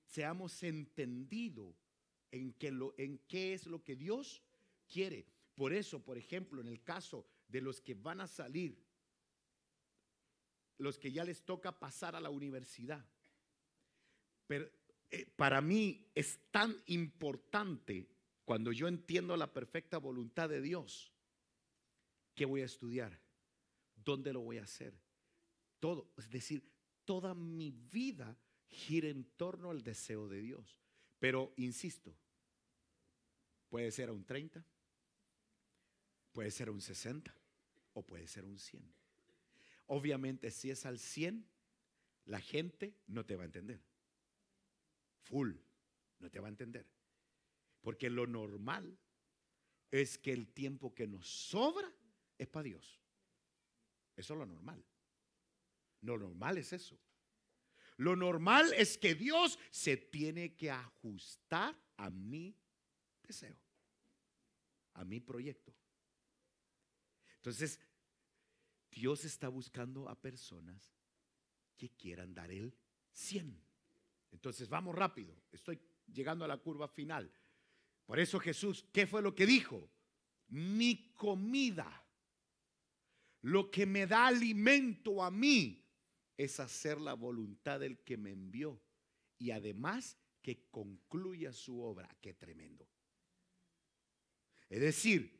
seamos entendidos en qué es lo que Dios quiere. Por eso, por ejemplo, en el caso de los que van a salir, los que ya les toca pasar a la universidad, pero para mí es tan importante cuando yo entiendo la perfecta voluntad de Dios, ¿qué voy a estudiar? ¿Dónde lo voy a hacer? Todo, es decir, toda mi vida gira en torno al deseo de Dios. Pero insisto, puede ser a un 30, puede ser a un 60 o puede ser un 100. Obviamente, si es al 100, la gente no te va a entender. Full, no te va a entender. Porque lo normal es que el tiempo que nos sobra es para Dios. Eso es lo normal. Lo normal es eso. Lo normal es que Dios se tiene que ajustar a mi deseo, a mi proyecto. Entonces, Dios está buscando a personas que quieran dar el 100. Entonces, vamos rápido. Estoy llegando a la curva final. Por eso Jesús, ¿qué fue lo que dijo? Mi comida, lo que me da alimento a mí, es hacer la voluntad del que me envió y además que concluya su obra. Qué tremendo. Es decir,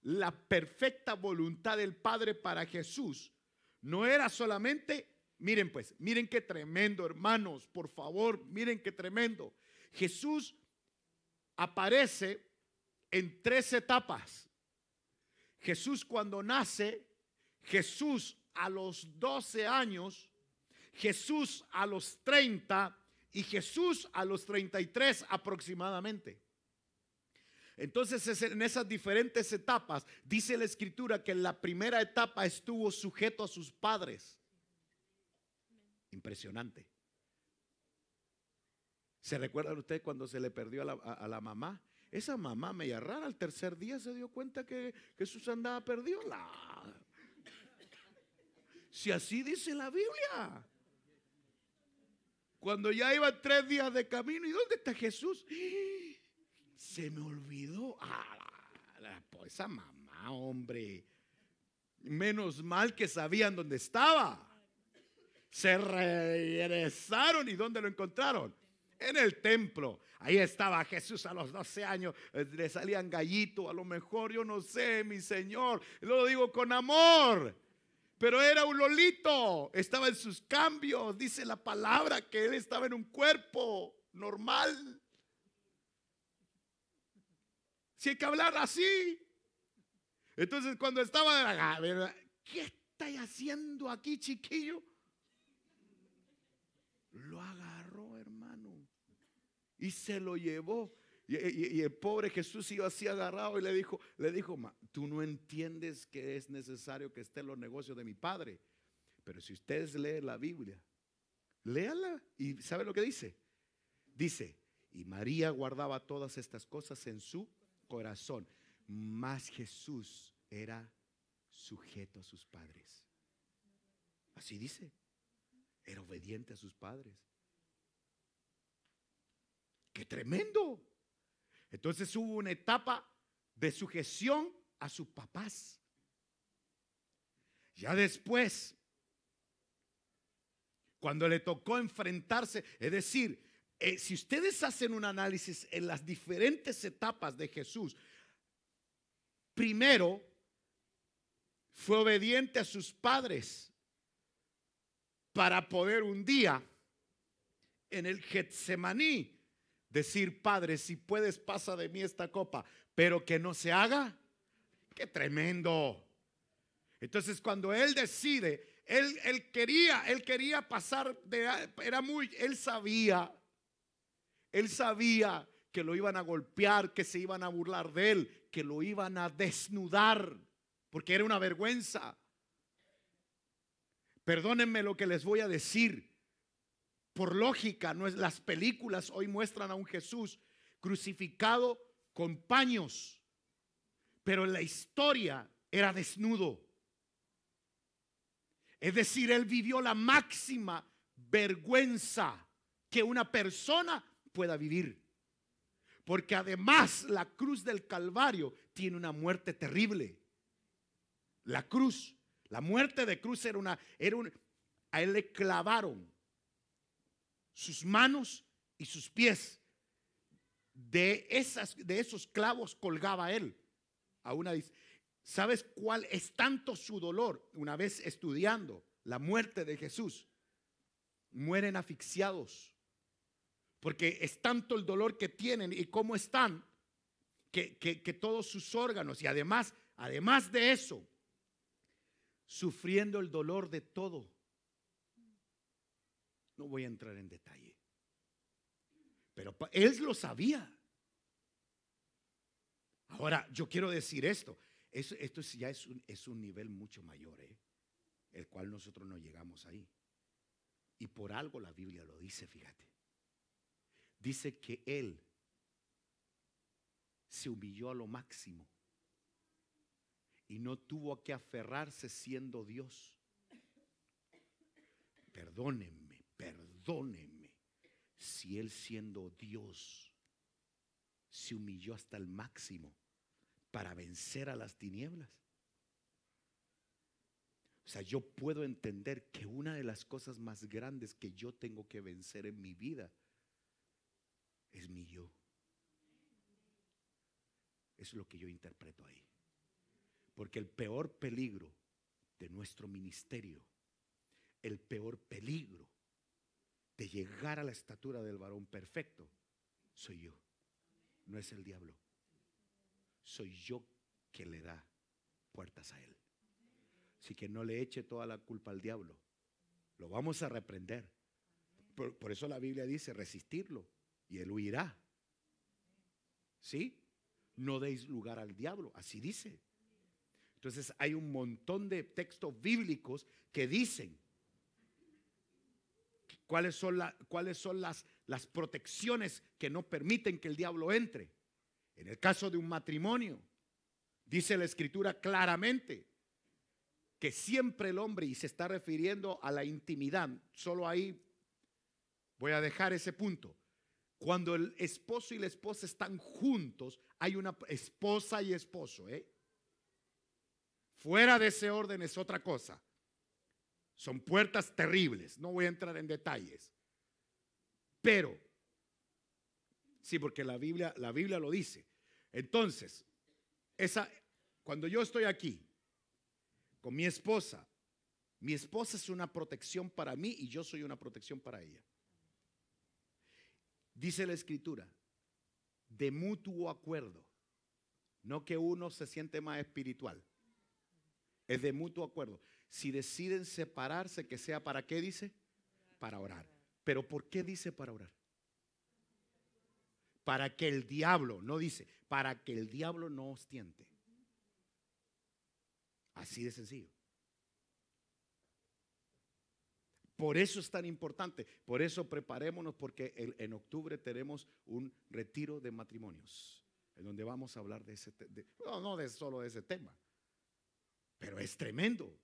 la perfecta voluntad del Padre para Jesús no era solamente, miren pues, miren qué tremendo, hermanos, por favor, miren qué tremendo. Jesús aparece en 3 etapas. Jesús cuando nace, Jesús a los 12 años, Jesús a los 30 y Jesús a los 33 aproximadamente. Entonces, en esas diferentes etapas, dice la Escritura que en la primera etapa estuvo sujeto a sus padres. Impresionante. ¿Se recuerdan ustedes cuando se le perdió a la mamá? Esa mamá media rara, al tercer día se dio cuenta que Jesús andaba perdido. Si así dice la Biblia. Cuando ya iban 3 días de camino, ¿y dónde está Jesús? Se me olvidó. Esa mamá, hombre. Menos mal que sabían dónde estaba. Se regresaron. ¿Y dónde lo encontraron? En el templo. Ahí estaba Jesús a los 12 años. Le salían gallitos, a lo mejor, yo no sé, mi Señor. Lo digo con amor. Pero era un lolito, estaba en sus cambios. Dice la palabra que él estaba en un cuerpo normal. Si hay que hablar así. Entonces cuando estaba, ¿qué estáis haciendo aquí, chiquillo? Lo agarró, hermano, y se lo llevó. Y el pobre Jesús iba así agarrado y le dijo, tú no entiendes que es necesario que esté en los negocios de mi padre. Pero si ustedes leen la Biblia, léala y ¿sabe lo que dice? Dice, y María guardaba todas estas cosas en su corazón, mas Jesús era sujeto a sus padres. Así dice, era obediente a sus padres. ¡Qué tremendo! Entonces hubo una etapa de sujeción a sus papás. Ya después, cuando le tocó enfrentarse, es decir, si ustedes hacen un análisis en las diferentes etapas de Jesús, primero fue obediente a sus padres para poder un día en el Getsemaní decir, Padre, si puedes, pasa de mí esta copa, pero que no se haga. ¡Qué tremendo! Entonces cuando él decide, él quería pasar él sabía que lo iban a golpear, que se iban a burlar de él, que lo iban a desnudar, porque era una vergüenza. Perdónenme lo que les voy a decir. Por lógica, no es, las películas hoy muestran a un Jesús crucificado con paños, pero en la historia era desnudo. Es decir, él vivió la máxima vergüenza que una persona pueda vivir. Porque además la cruz del Calvario tiene una muerte terrible. La cruz, la muerte de cruz a él le clavaron sus manos y sus pies. De esos clavos colgaba él. ¿Sabes cuál es tanto su dolor? Una vez estudiando la muerte de Jesús, mueren asfixiados, porque es tanto el dolor que tienen y cómo están, que todos sus órganos, y además de eso, sufriendo el dolor de todo. No voy a entrar en detalle, pero él lo sabía. Ahora, yo quiero decir esto ya es un nivel mucho mayor, el cual nosotros no llegamos ahí. Y por algo la Biblia lo dice, fíjate. Dice que él se humilló a lo máximo y no tuvo que aferrarse siendo Dios. Perdónenme, si él siendo Dios se humilló hasta el máximo para vencer a las tinieblas. O sea, yo puedo entender que una de las cosas más grandes que yo tengo que vencer en mi vida es mi yo. Es lo que yo interpreto ahí. Porque el peor peligro de nuestro ministerio, el peor peligro de llegar a la estatura del varón perfecto, soy yo. No es el diablo. Soy yo que le da puertas a él. Así que no le eche toda la culpa al diablo. Lo vamos a reprender. Por eso la Biblia dice resistirlo y él huirá. ¿Sí? No deis lugar al diablo. Así dice. Entonces hay un montón de textos bíblicos que dicen cuáles son las protecciones que no permiten que el diablo entre. En el caso de un matrimonio, dice la Escritura claramente que siempre el hombre, y se está refiriendo a la intimidad, solo ahí voy a dejar ese punto. Cuando el esposo y la esposa están juntos, hay una esposa y esposo, fuera de ese orden es otra cosa. Son puertas terribles, no voy a entrar en detalles. Pero sí, porque la Biblia lo dice. Entonces, cuando yo estoy aquí con mi esposa Mi esposa es una protección para mí y yo soy una protección para ella. Dice la Escritura, de mutuo acuerdo, no que uno se siente más espiritual, es de mutuo acuerdo. Si deciden separarse, que sea para qué dice, para orar. Pero ¿por qué dice para orar? Para que el diablo, no dice, para que el diablo no os tiente. Así de sencillo. Por eso es tan importante. Por eso preparémonos, porque en octubre tenemos un retiro de matrimonios, en donde vamos a hablar de ese no de solo de ese tema, pero es tremendo.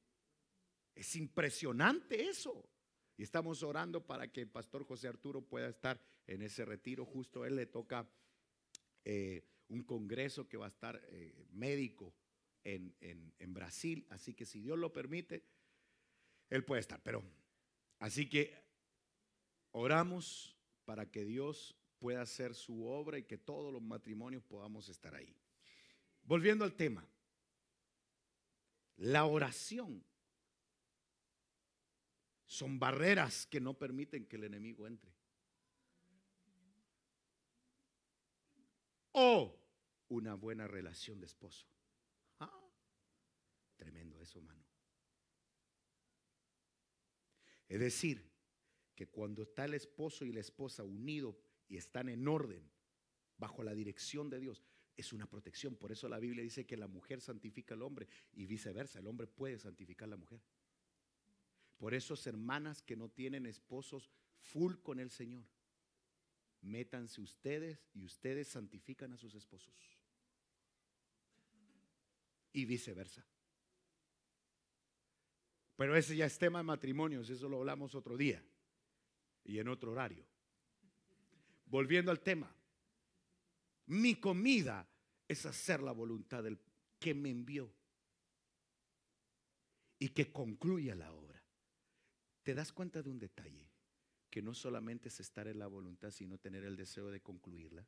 Es impresionante eso. Y estamos orando para que el pastor José Arturo pueda estar en ese retiro. Justo a él le toca un congreso que va a estar médico en Brasil. Así que si Dios lo permite, él puede estar. Pero así que oramos para que Dios pueda hacer su obra y que todos los matrimonios podamos estar ahí. Volviendo al tema, la oración son barreras que no permiten que el enemigo entre. O una buena relación de esposo. Tremendo eso, hermano. Es decir, que cuando está el esposo y la esposa unidos y están en orden, bajo la dirección de Dios, es una protección. Por eso la Biblia dice que la mujer santifica al hombre y viceversa, el hombre puede santificar a la mujer. Por eso, hermanas que no tienen esposos full con el Señor, métanse ustedes y ustedes santifican a sus esposos. Y viceversa. Pero ese ya es tema de matrimonios, eso lo hablamos otro día y en otro horario. Volviendo al tema, mi comida es hacer la voluntad del que me envió y que concluya la obra. ¿Te das cuenta de un detalle? Que no solamente es estar en la voluntad, sino tener el deseo de concluirla.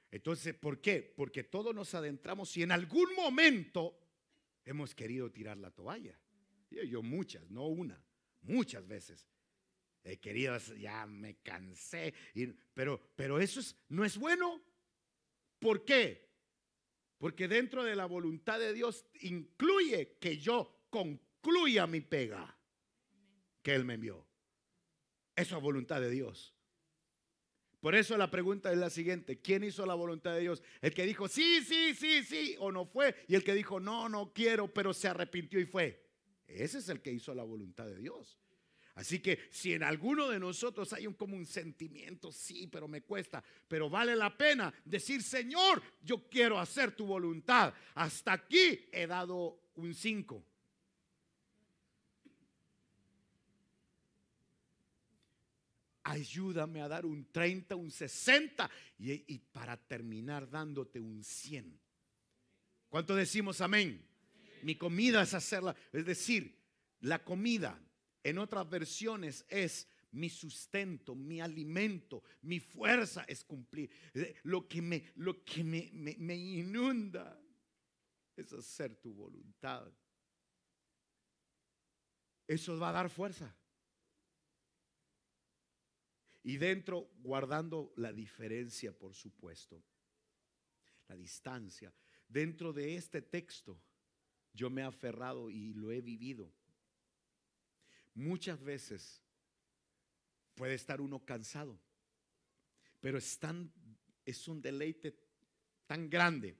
Entonces, ¿por qué? Porque todos nos adentramos y en algún momento hemos querido tirar la toalla. Yo muchas, no una, muchas veces he querido, ya me cansé, pero eso no es bueno. ¿Por qué? Porque dentro de la voluntad de Dios incluye que yo concluya mi pega que Él me envió. Eso es voluntad de Dios. Por eso la pregunta es la siguiente: ¿quién hizo la voluntad de Dios? El que dijo sí, sí, sí, sí o no fue, y el que dijo no, no quiero, pero se arrepintió y fue. Ese es el que hizo la voluntad de Dios. Así que si en alguno de nosotros hay como un sentimiento, sí, pero me cuesta, pero vale la pena decir: Señor, yo quiero hacer tu voluntad. Hasta aquí he dado un 5. Ayúdame a dar un 30, un 60 y para terminar dándote un 100. ¿Cuánto decimos amén? Mi comida es hacerla, es decir, la comida en otras versiones es mi sustento, mi alimento, mi fuerza es cumplir. Lo que me inunda es hacer tu voluntad. Eso va a dar fuerza. Y dentro, guardando la diferencia, por supuesto, la distancia, dentro de este texto, yo me he aferrado y lo he vivido. Muchas veces puede estar uno cansado, pero es un deleite tan grande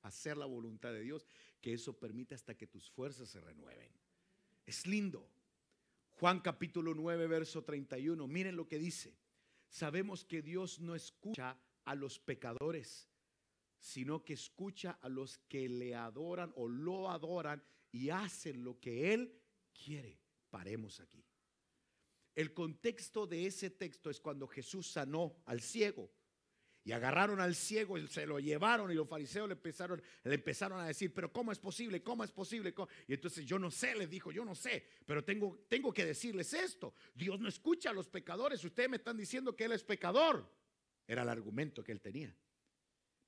hacer la voluntad de Dios que eso permite hasta que tus fuerzas se renueven. Es lindo. Juan capítulo 9 verso 31, miren lo que dice: sabemos que Dios no escucha a los pecadores, sino que escucha a los que le adoran o lo adoran y hacen lo que Él quiere. Paremos aquí. El contexto de ese texto es cuando Jesús sanó al ciego y agarraron al ciego y se lo llevaron, y los fariseos le empezaron a decir: pero ¿cómo es posible? ¿Cómo es posible? Y entonces yo no sé, les dijo, yo no sé, pero tengo que decirles esto: Dios no escucha a los pecadores, ustedes me están diciendo que Él es pecador. Era el argumento que Él tenía.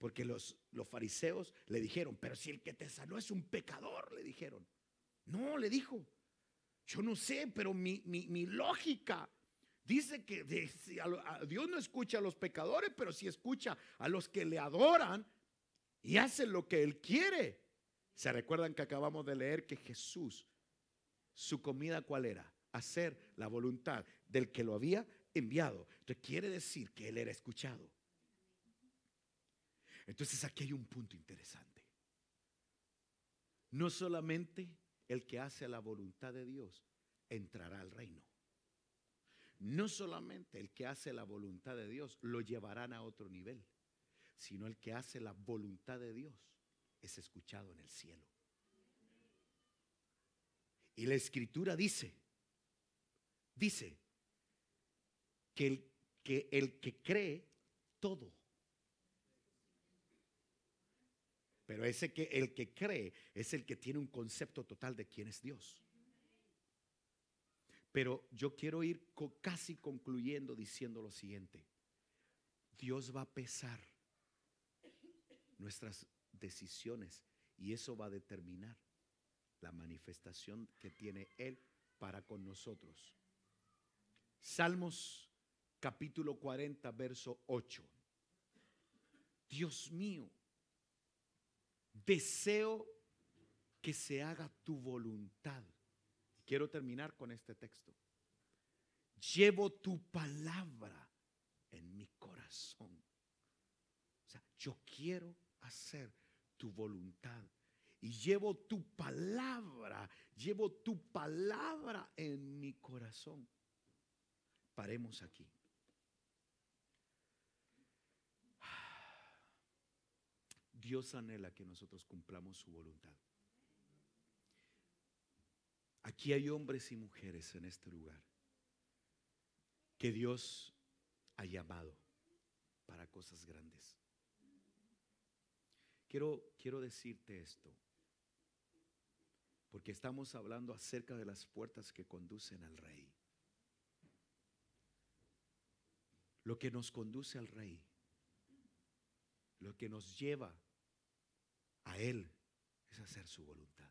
Porque los fariseos le dijeron, pero si el que te sanó es un pecador, le dijeron. No, le dijo, yo no sé, pero mi lógica dice que Dios no escucha a los pecadores, pero sí escucha a los que le adoran y hacen lo que Él quiere. ¿Se recuerdan que acabamos de leer que Jesús, su comida cuál era? Hacer la voluntad del que lo había enviado. Entonces quiere decir que Él era escuchado. Entonces aquí hay un punto interesante. No solamente el que hace la voluntad de Dios entrará al reino. No solamente el que hace la voluntad de Dios lo llevarán a otro nivel, sino el que hace la voluntad de Dios es escuchado en el cielo. Y la Escritura dice que el que cree todo. Pero el que cree es el que tiene un concepto total de quién es Dios. Pero yo quiero ir casi concluyendo diciendo lo siguiente. Dios va a pesar nuestras decisiones y eso va a determinar la manifestación que tiene Él para con nosotros. Salmos capítulo 40, verso 8. Dios mío, deseo que se haga tu voluntad. Quiero terminar con este texto. Llevo tu palabra en mi corazón. O sea, yo quiero hacer tu voluntad. Y llevo tu palabra en mi corazón. Paremos aquí. Dios anhela que nosotros cumplamos su voluntad. Aquí hay hombres y mujeres en este lugar que Dios ha llamado para cosas grandes. Quiero decirte esto, porque estamos hablando acerca de las puertas que conducen al Rey. Lo que nos conduce al Rey, lo que nos lleva a Él es hacer su voluntad.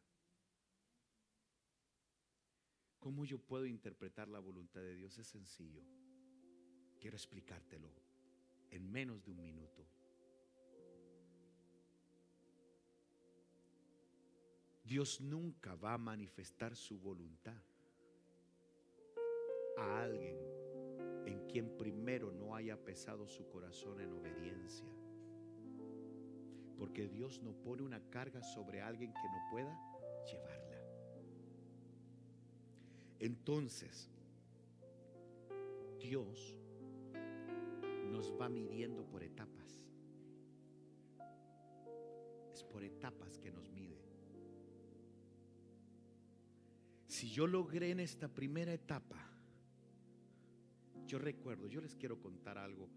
¿Cómo yo puedo interpretar la voluntad de Dios? Es sencillo. Quiero explicártelo en menos de un minuto. Dios nunca va a manifestar su voluntad a alguien en quien primero no haya pesado su corazón en obediencia. Porque Dios no pone una carga sobre alguien que no pueda llevarla. Entonces, Dios nos va midiendo por etapas. Es por etapas que nos mide. Si yo logré en esta primera etapa, yo recuerdo, yo les quiero contar algo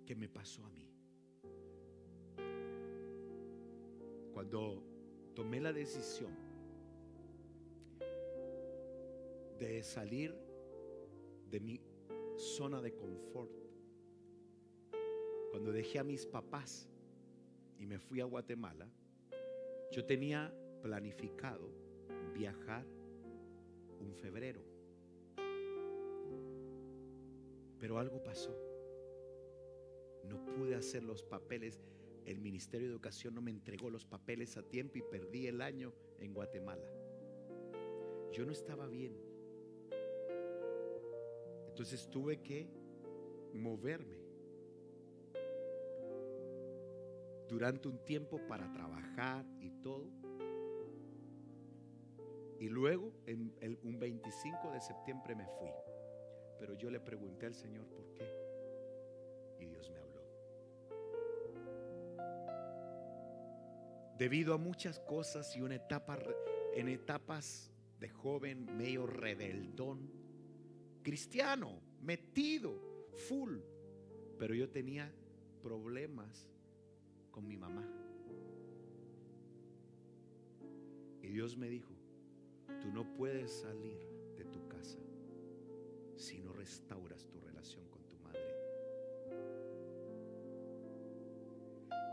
que me pasó a mí. Cuando tomé la decisión de salir de mi zona de confort, cuando dejé a mis papás y me fui a Guatemala, yo tenía planificado viajar un febrero, pero algo pasó. No pude hacer los papeles. El Ministerio de Educación no me entregó los papeles a tiempo y perdí el año en Guatemala. Yo no estaba bien. Entonces tuve que moverme durante un tiempo para trabajar y todo. Y luego, un 25 de septiembre me fui. Pero yo le pregunté al Señor por qué. Y Dios me habló. Debido a muchas cosas y en etapas de joven medio rebeldón, cristiano, metido, full. Pero yo tenía problemas con mi mamá. Y Dios me dijo, tú no puedes salir de tu casa si no restauras tu relación con tu madre.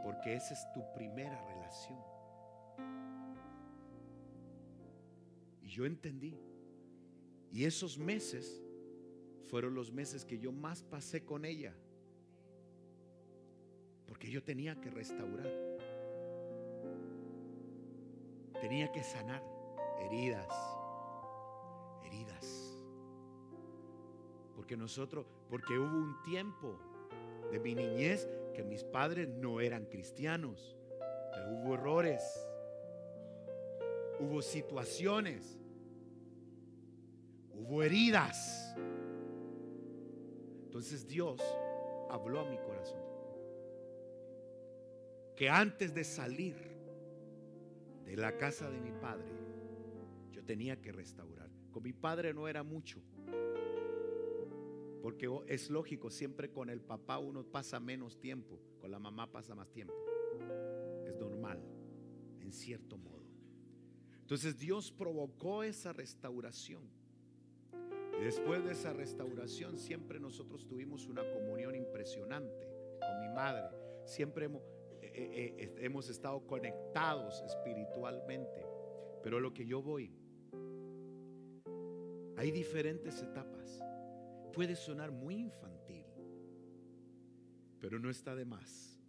porque esa es tu primera relación. Y yo entendí. Y esos meses fueron los meses que yo más pasé con ella, porque yo tenía que restaurar, tenía que sanar heridas, porque hubo un tiempo de mi niñez que mis padres no eran cristianos, hubo errores, hubo situaciones, hubo heridas. Entonces Dios habló a mi corazón que antes de salir de la casa de mi padre, yo tenía que restaurar. Con mi padre no era mucho, porque es lógico, siempre con el papá uno pasa menos tiempo, con la mamá pasa más tiempo. Es normal, en cierto modo. Entonces Dios provocó esa restauración. Y después de esa restauración siempre nosotros tuvimos una comunión impresionante con mi madre. Siempre hemos estado conectados espiritualmente. Pero lo que yo voy, hay diferentes etapas. Puede sonar muy infantil, pero no está de más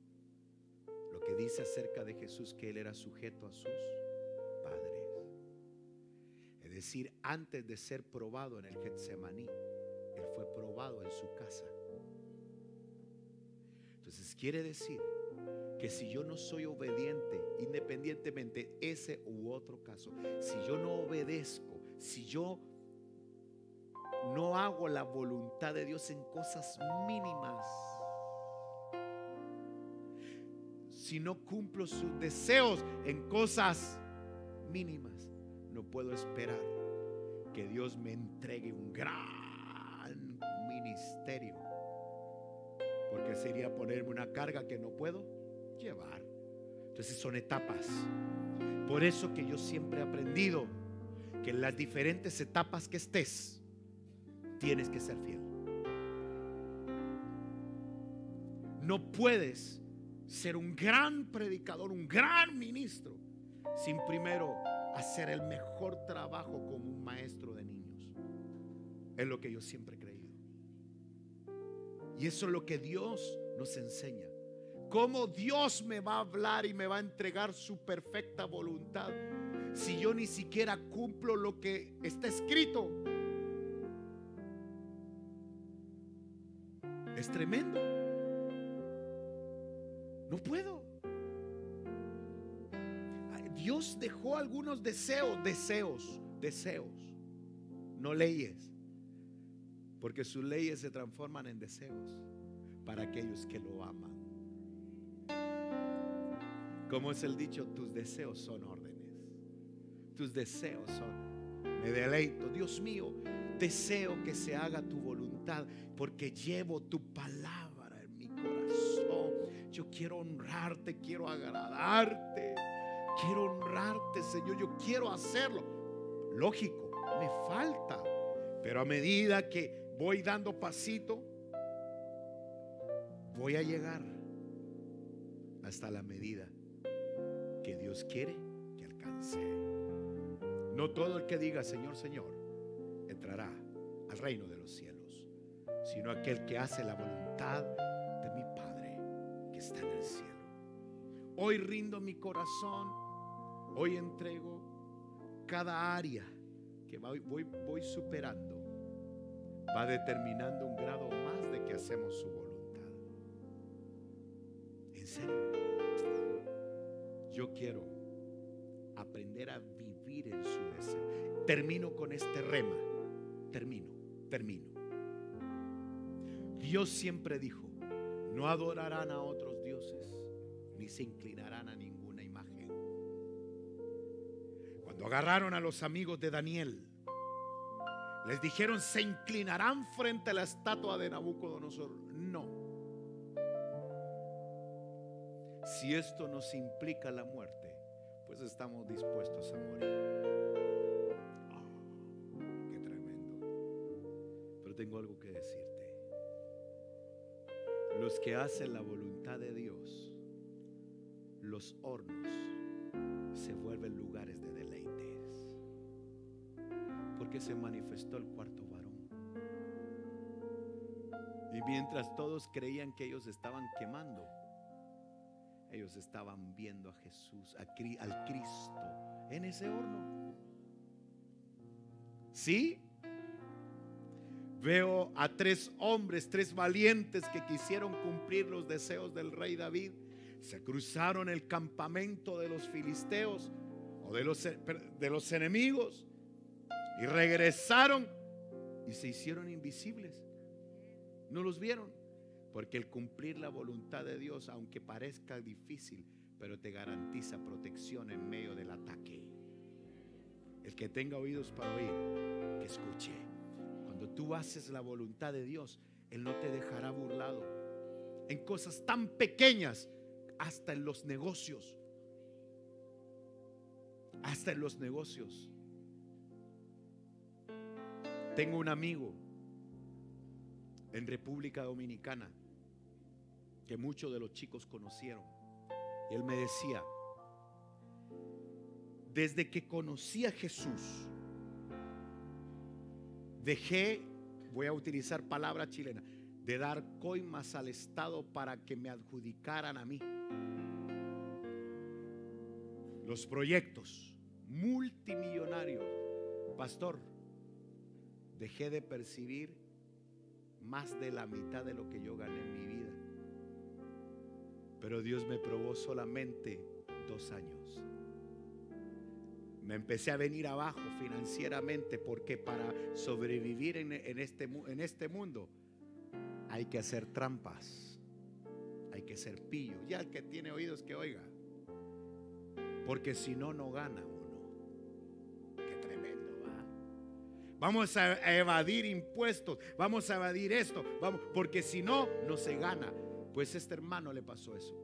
lo que dice acerca de Jesús, que Él era sujeto a sus padres. Es decir, antes de ser probado en el Getsemaní, Él fue probado en su casa. Entonces quiere decir que si yo no soy obediente, independientemente ese u otro caso, si yo no obedezco, si yo no hago la voluntad de Dios en cosas mínimas, si no cumplo sus deseos en cosas mínimas, no puedo esperar que Dios me entregue un gran ministerio, porque sería ponerme una carga que no puedo llevar. Entonces son etapas. Por eso que yo siempre he aprendido que en las diferentes etapas que estés, tienes que ser fiel. No puedes ser un gran predicador, un gran ministro, sin primero hacer el mejor trabajo como un maestro de niños. Es lo que yo siempre he creído. Y eso es lo que Dios nos enseña. ¿Cómo Dios me va a hablar y me va a entregar su perfecta voluntad si yo ni siquiera cumplo lo que está escrito? Es tremendo. No puedo. Dios dejó algunos deseos, no leyes, porque sus leyes se transforman en deseos para aquellos que lo aman. Como es el dicho, tus deseos son órdenes. Tus deseos son, me deleito, Dios mío, deseo que se haga tu voluntad, porque llevo tu palabra en mi corazón. Yo quiero honrarte, quiero agradarte, quiero honrarte, Señor, yo quiero hacerlo. Lógico, me falta, pero a medida que voy dando pasito, voy a llegar hasta la medida que Dios quiere que alcance. No todo el que diga Señor, Señor entrará al reino de los cielos, sino aquel que hace la voluntad de mi Padre que está en el cielo. Hoy rindo mi corazón, hoy entrego cada área que voy superando, va determinando un grado más de que hacemos su voluntad. En serio, yo quiero aprender a vivir en su deseo. Termino con este rema. Termino. Dios siempre dijo: no adorarán a otros dioses, ni se inclinarán a ninguna imagen. Cuando agarraron a los amigos de Daniel, les dijeron: se inclinarán frente a la estatua de Nabucodonosor. No. Si esto nos implica la muerte, pues estamos dispuestos a morir. Qué tremendo. Pero tengo algo que decirte. Los que hacen la voluntad de Dios los hornos se vuelven lugares de deleites, porque se manifestó el cuarto varón. Y mientras todos creían que ellos estaban quemando, ellos estaban viendo a Jesús, al Cristo en ese horno. ¿Sí? Veo a 3 hombres, 3 valientes que quisieron cumplir los deseos del rey David. Se cruzaron el campamento de los filisteos o de los enemigos y regresaron y se hicieron invisibles. No los vieron, porque el cumplir la voluntad de Dios, aunque parezca difícil, pero te garantiza protección en medio del ataque. El que tenga oídos para oír, que escuche. Cuando tú haces la voluntad de Dios, Él no te dejará burlado en cosas tan pequeñas, hasta en los negocios. Hasta en los negocios. Tengo un amigo en República Dominicana que muchos de los chicos conocieron. Y él me decía: desde que conocí a Jesús, dejé, voy a utilizar palabra chilena, de dar coimas al Estado para que me adjudicaran a mí los proyectos multimillonarios. Pastor, dejé de percibir más de la mitad de lo que yo gané en mi vida. Pero Dios me probó solamente 2 años. Me empecé a venir abajo financieramente, porque para sobrevivir en este mundo hay que hacer trampas, hay que ser pillo. Ya el que tiene oídos que oiga, porque si no, no gana uno. Qué tremendo, ¿va? Vamos a evadir impuestos, vamos a evadir esto, vamos, porque si no, no se gana. Pues este hermano le pasó eso.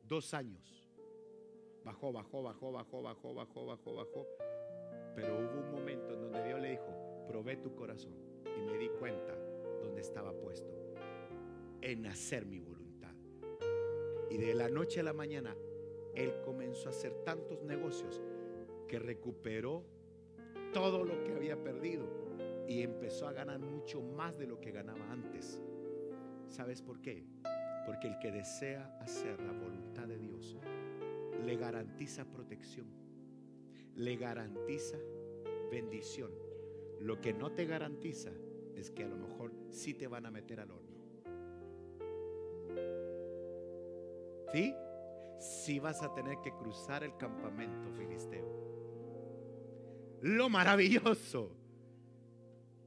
2 años. Bajó. Pero hubo un momento en donde Dios le dijo: probé tu corazón y me di cuenta donde estaba puesto, en hacer mi voluntad. Y de la noche a la mañana él comenzó a hacer tantos negocios que recuperó todo lo que había perdido y empezó a ganar mucho más de lo que ganaba antes. ¿Sabes por qué? Porque el que desea hacer la voluntad de Dios le garantiza protección, le garantiza bendición. Lo que no te garantiza es que a lo mejor sí te van a meter al horno. ¿Sí? Sí vas a tener que cruzar el campamento filisteo. Lo maravilloso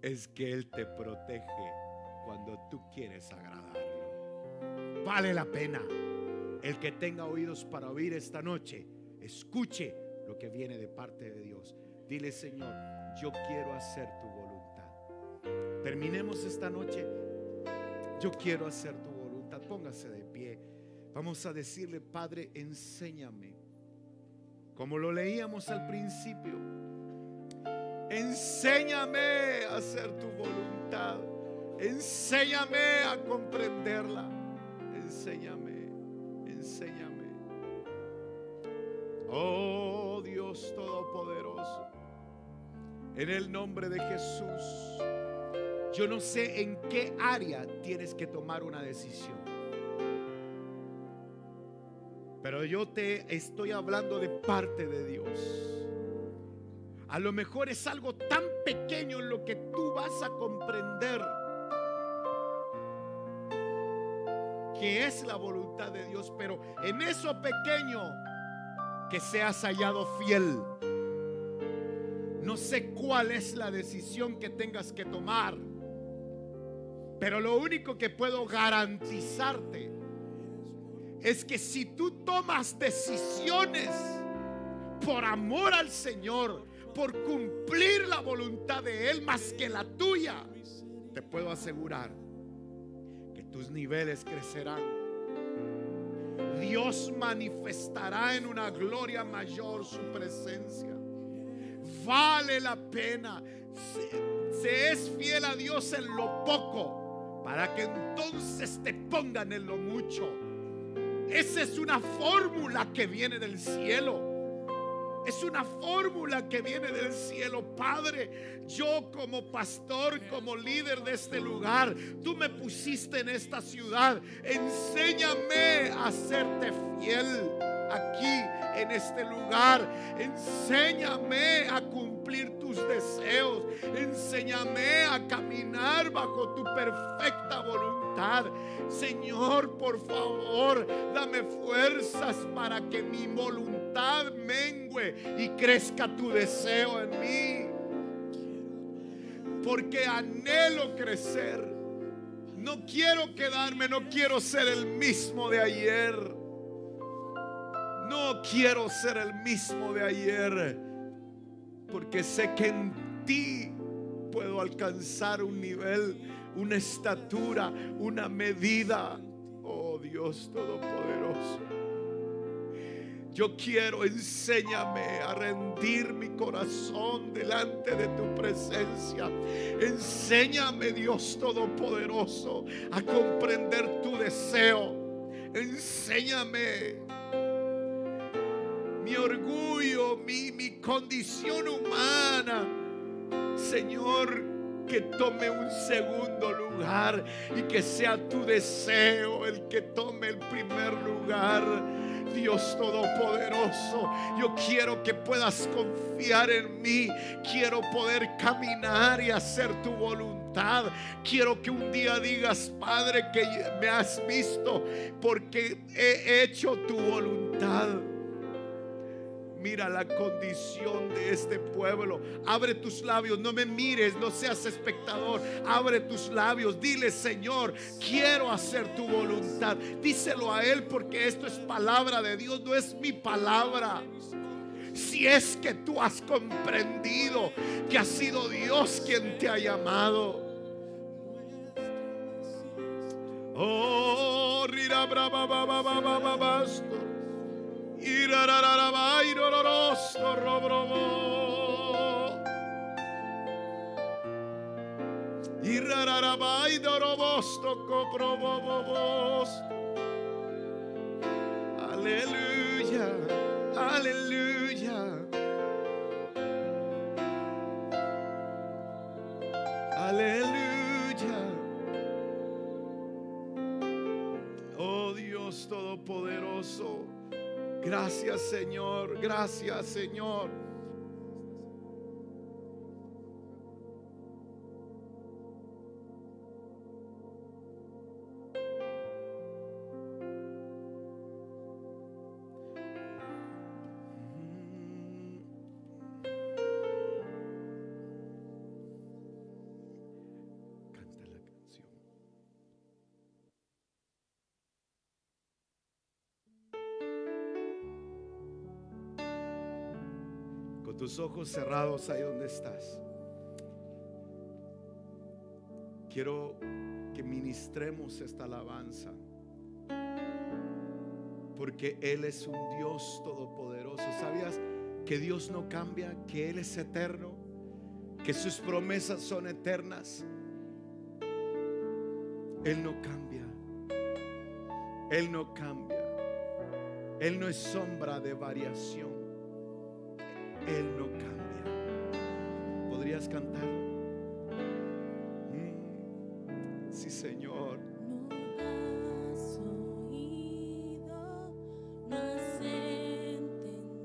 es que Él te protege cuando tú quieres agradarlo. Vale la pena. El que tenga oídos para oír esta noche, escuche lo que viene de parte de Dios. Dile: Señor, yo quiero hacer tu voluntad. Terminemos esta noche. Yo quiero hacer tu voluntad. Póngase de pie. Vamos a decirle: Padre, enséñame, como lo leíamos al principio, enséñame a hacer tu voluntad. Enséñame a comprenderla. Enséñame. Oh Dios Todopoderoso, en el nombre de Jesús, yo no sé en qué área tienes que tomar una decisión, pero yo te estoy hablando de parte de Dios. A lo mejor es algo tan pequeño en lo que tú vas a comprender que es la voluntad de Dios, pero en eso pequeño que seas hallado fiel. No sé cuál es la decisión que tengas que tomar, pero lo único que puedo garantizarte es que si tú tomas decisiones por amor al Señor, por cumplir la voluntad de Él más que la tuya, te puedo asegurar que tus niveles crecerán. Dios manifestará en una gloria mayor su presencia. Vale la pena. Se es fiel a Dios en lo poco, para que entonces te pongan en lo mucho. Esa es una fórmula que viene del cielo. Es una fórmula que viene del cielo. Padre, yo como pastor, como líder de este lugar, tú me pusiste en esta ciudad. Enséñame a serte fiel aquí en este lugar. Enséñame a cumplir tus deseos. Enséñame a caminar bajo tu perfecta voluntad. Señor, por favor, dame fuerzas para que mi voluntad mengue y crezca tu deseo en mí. Porque anhelo crecer. No quiero quedarme, no quiero ser el mismo de ayer. No quiero ser el mismo de ayer. Porque sé que en ti puedo alcanzar un nivel, una estatura, una medida. Oh Dios Todopoderoso, yo quiero, enséñame a rendir mi corazón delante de tu presencia. Enséñame, Dios Todopoderoso, a comprender tu deseo. Enséñame mi orgullo, mi condición humana, Señor, que tome un segundo lugar y que sea tu deseo el que tome el primer lugar. Dios Todopoderoso, yo quiero que puedas confiar en mí. Quiero poder caminar y hacer tu voluntad. Quiero que un día digas, Padre, que me has visto porque he hecho tu voluntad. Mira la condición de este pueblo. Abre tus labios, no me mires, no seas espectador. Abre tus labios, dile: Señor, quiero hacer tu voluntad. Díselo a Él, porque esto es palabra de Dios, no es mi palabra. Si es que tú has comprendido que ha sido Dios quien te ha llamado. Oh, rira brava baba baba basto. Aleluya, aleluya, aleluya. Oh Dios Todopoderoso, gracias Señor, gracias Señor. Canta la canción. Con tus ojos cerrados ahí donde estás, quiero que ministremos esta alabanza, porque Él es un Dios todopoderoso. ¿Sabías que Dios no cambia? Que Él es eterno, que sus promesas son eternas. Él no cambia. Él no cambia. Él no es sombra de variación. Él no cambia. ¿Podrías cantar? Sí, Señor. No has oído, no has entendido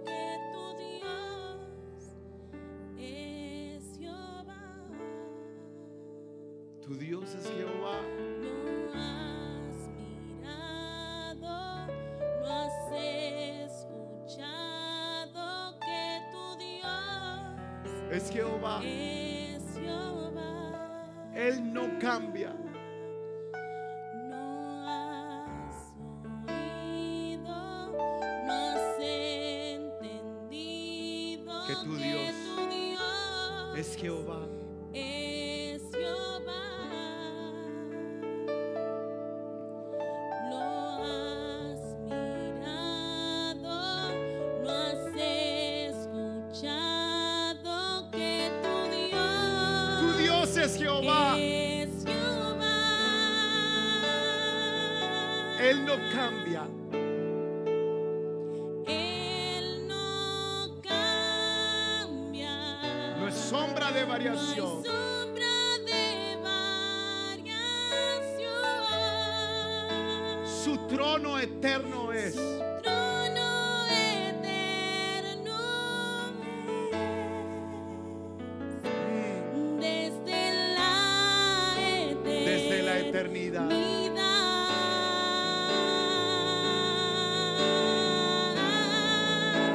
que tu Dios es Jehová. Tu Dios es Jehová. No has mirado, no has escuchado que tu Dios Es Jehová. es Jehová. Él no cambia. No has oído, no has entendido Que tu Dios es Jehová. es Jehová. Lo has mirado, no has escuchado que Tu Dios es Jehová. es Jehová. Él no cambia. Él no cambia. No es sombra de No hay variación. sombra de variación. Su trono eterno es. Su trono eterno es Desde la eternidad.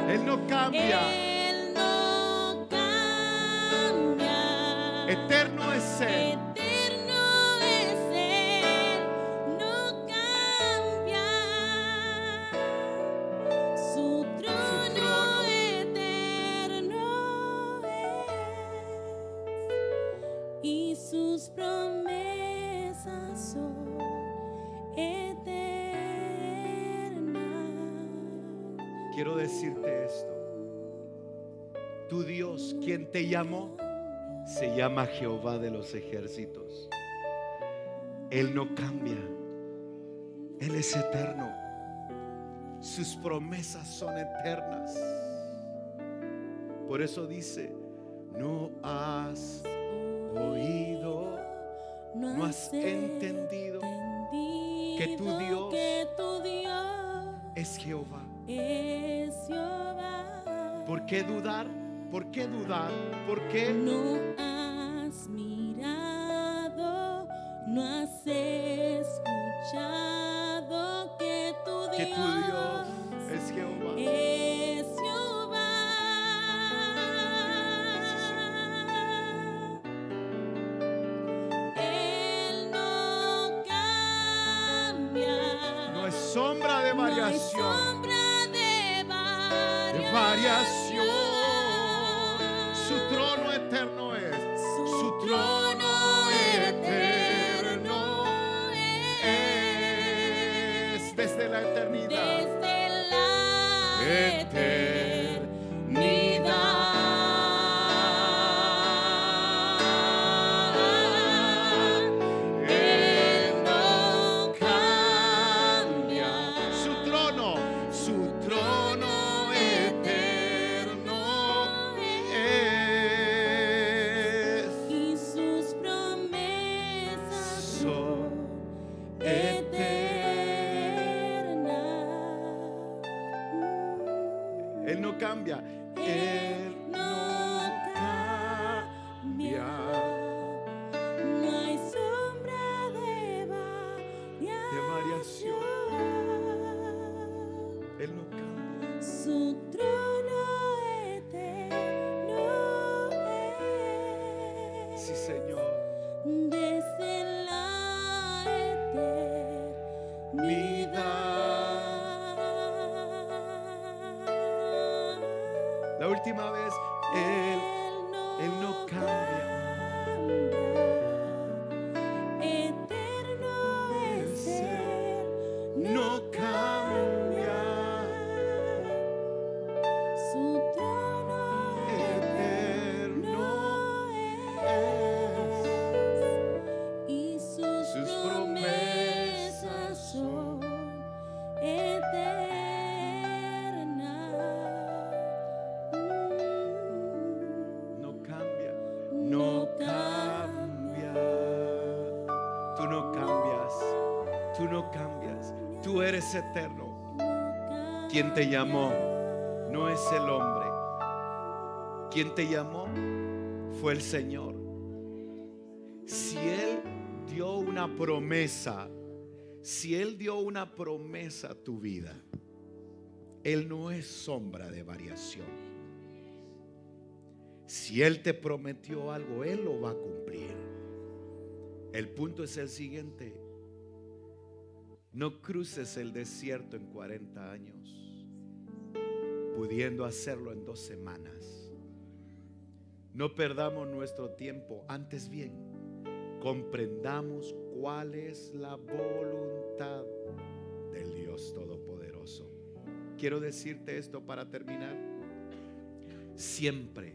Él no cambia. Él no cambia. Eterno es Él. Eterno es Él, no cambia. Su trono eterno es, y sus promesas son eternas. Quiero decirte esto. Tu Dios, quien te llamó, se llama Jehová de los ejércitos. Él no cambia. Él es eterno. Sus promesas son eternas. Por eso dice, no has oído, no has entendido que tu Dios es Jehová. Es Jehová. ¿Por qué dudar? ¿Por qué dudar? ¿Por qué? No has mirado, no has escuchado que tu Dios, Es Jehová. es Jehová. Él no cambia. No es sombra de No hay variación. sombra de Variación. Su trono eterno es. Su trono eterno es desde la eternidad. Desde la eternidad. Él no cambia. Su trono eterno es. Y sus promesas Son eternas. Él no cambia. Él no cambia. No hay sombra de variación. Él no cambia. Su trono eterno es. Sí, Señor. Desde la eternidad. La última vez, Él no cambia. Eterno es Él, No cambia. su trono Eterno es, y sus promesas son eternas. No cambia. No cambia. Tú no cambias. Tú no cambias. Tú eres eterno. Quien te llamó no es el hombre. Quien te llamó fue el Señor. Si Él dio una promesa, si Él dio una promesa a tu vida, Él no es sombra de variación. Si Él te prometió algo, Él lo va a cumplir. El punto es el siguiente: no cruces el desierto en 40 años, pudiendo hacerlo en 2 semanas. No perdamos nuestro tiempo, antes bien, comprendamos cuál es la voluntad del Dios Todopoderoso. Quiero decirte esto para terminar. Siempre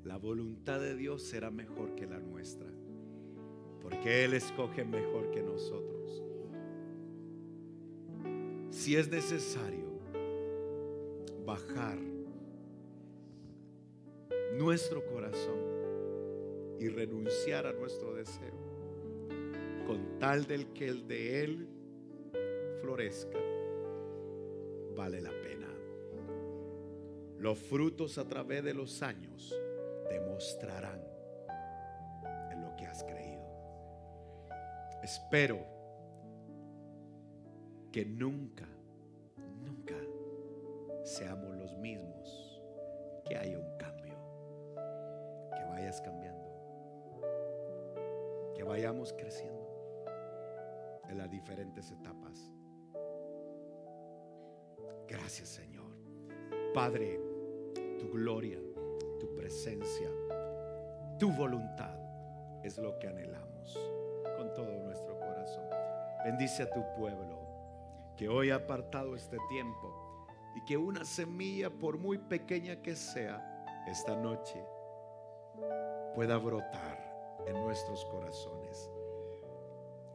la voluntad de Dios será mejor que la nuestra, porque Él escoge mejor que nosotros. Si es necesario bajar nuestro corazón y renunciar a nuestro deseo, con tal del que el de Él florezca, vale la pena. Los frutos a través de los años demostrarán en lo que has creído. Espero que nunca seamos los mismos, que haya un cambio, que vayas cambiando, que vayamos creciendo en las diferentes etapas. Gracias, Señor. Padre, tu gloria, tu presencia, tu voluntad es lo que anhelamos con todo nuestro corazón. Bendice a tu pueblo que hoy ha apartado este tiempo, y que una semilla, por muy pequeña que sea, esta noche pueda brotar en nuestros corazones,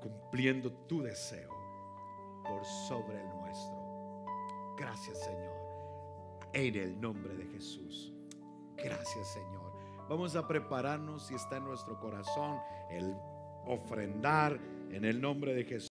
cumpliendo tu deseo por sobre el nuestro. Gracias, Señor, en el nombre de Jesús. Gracias, Señor. Vamos a prepararnos, si está en nuestro corazón, el ofrendar en el nombre de Jesús.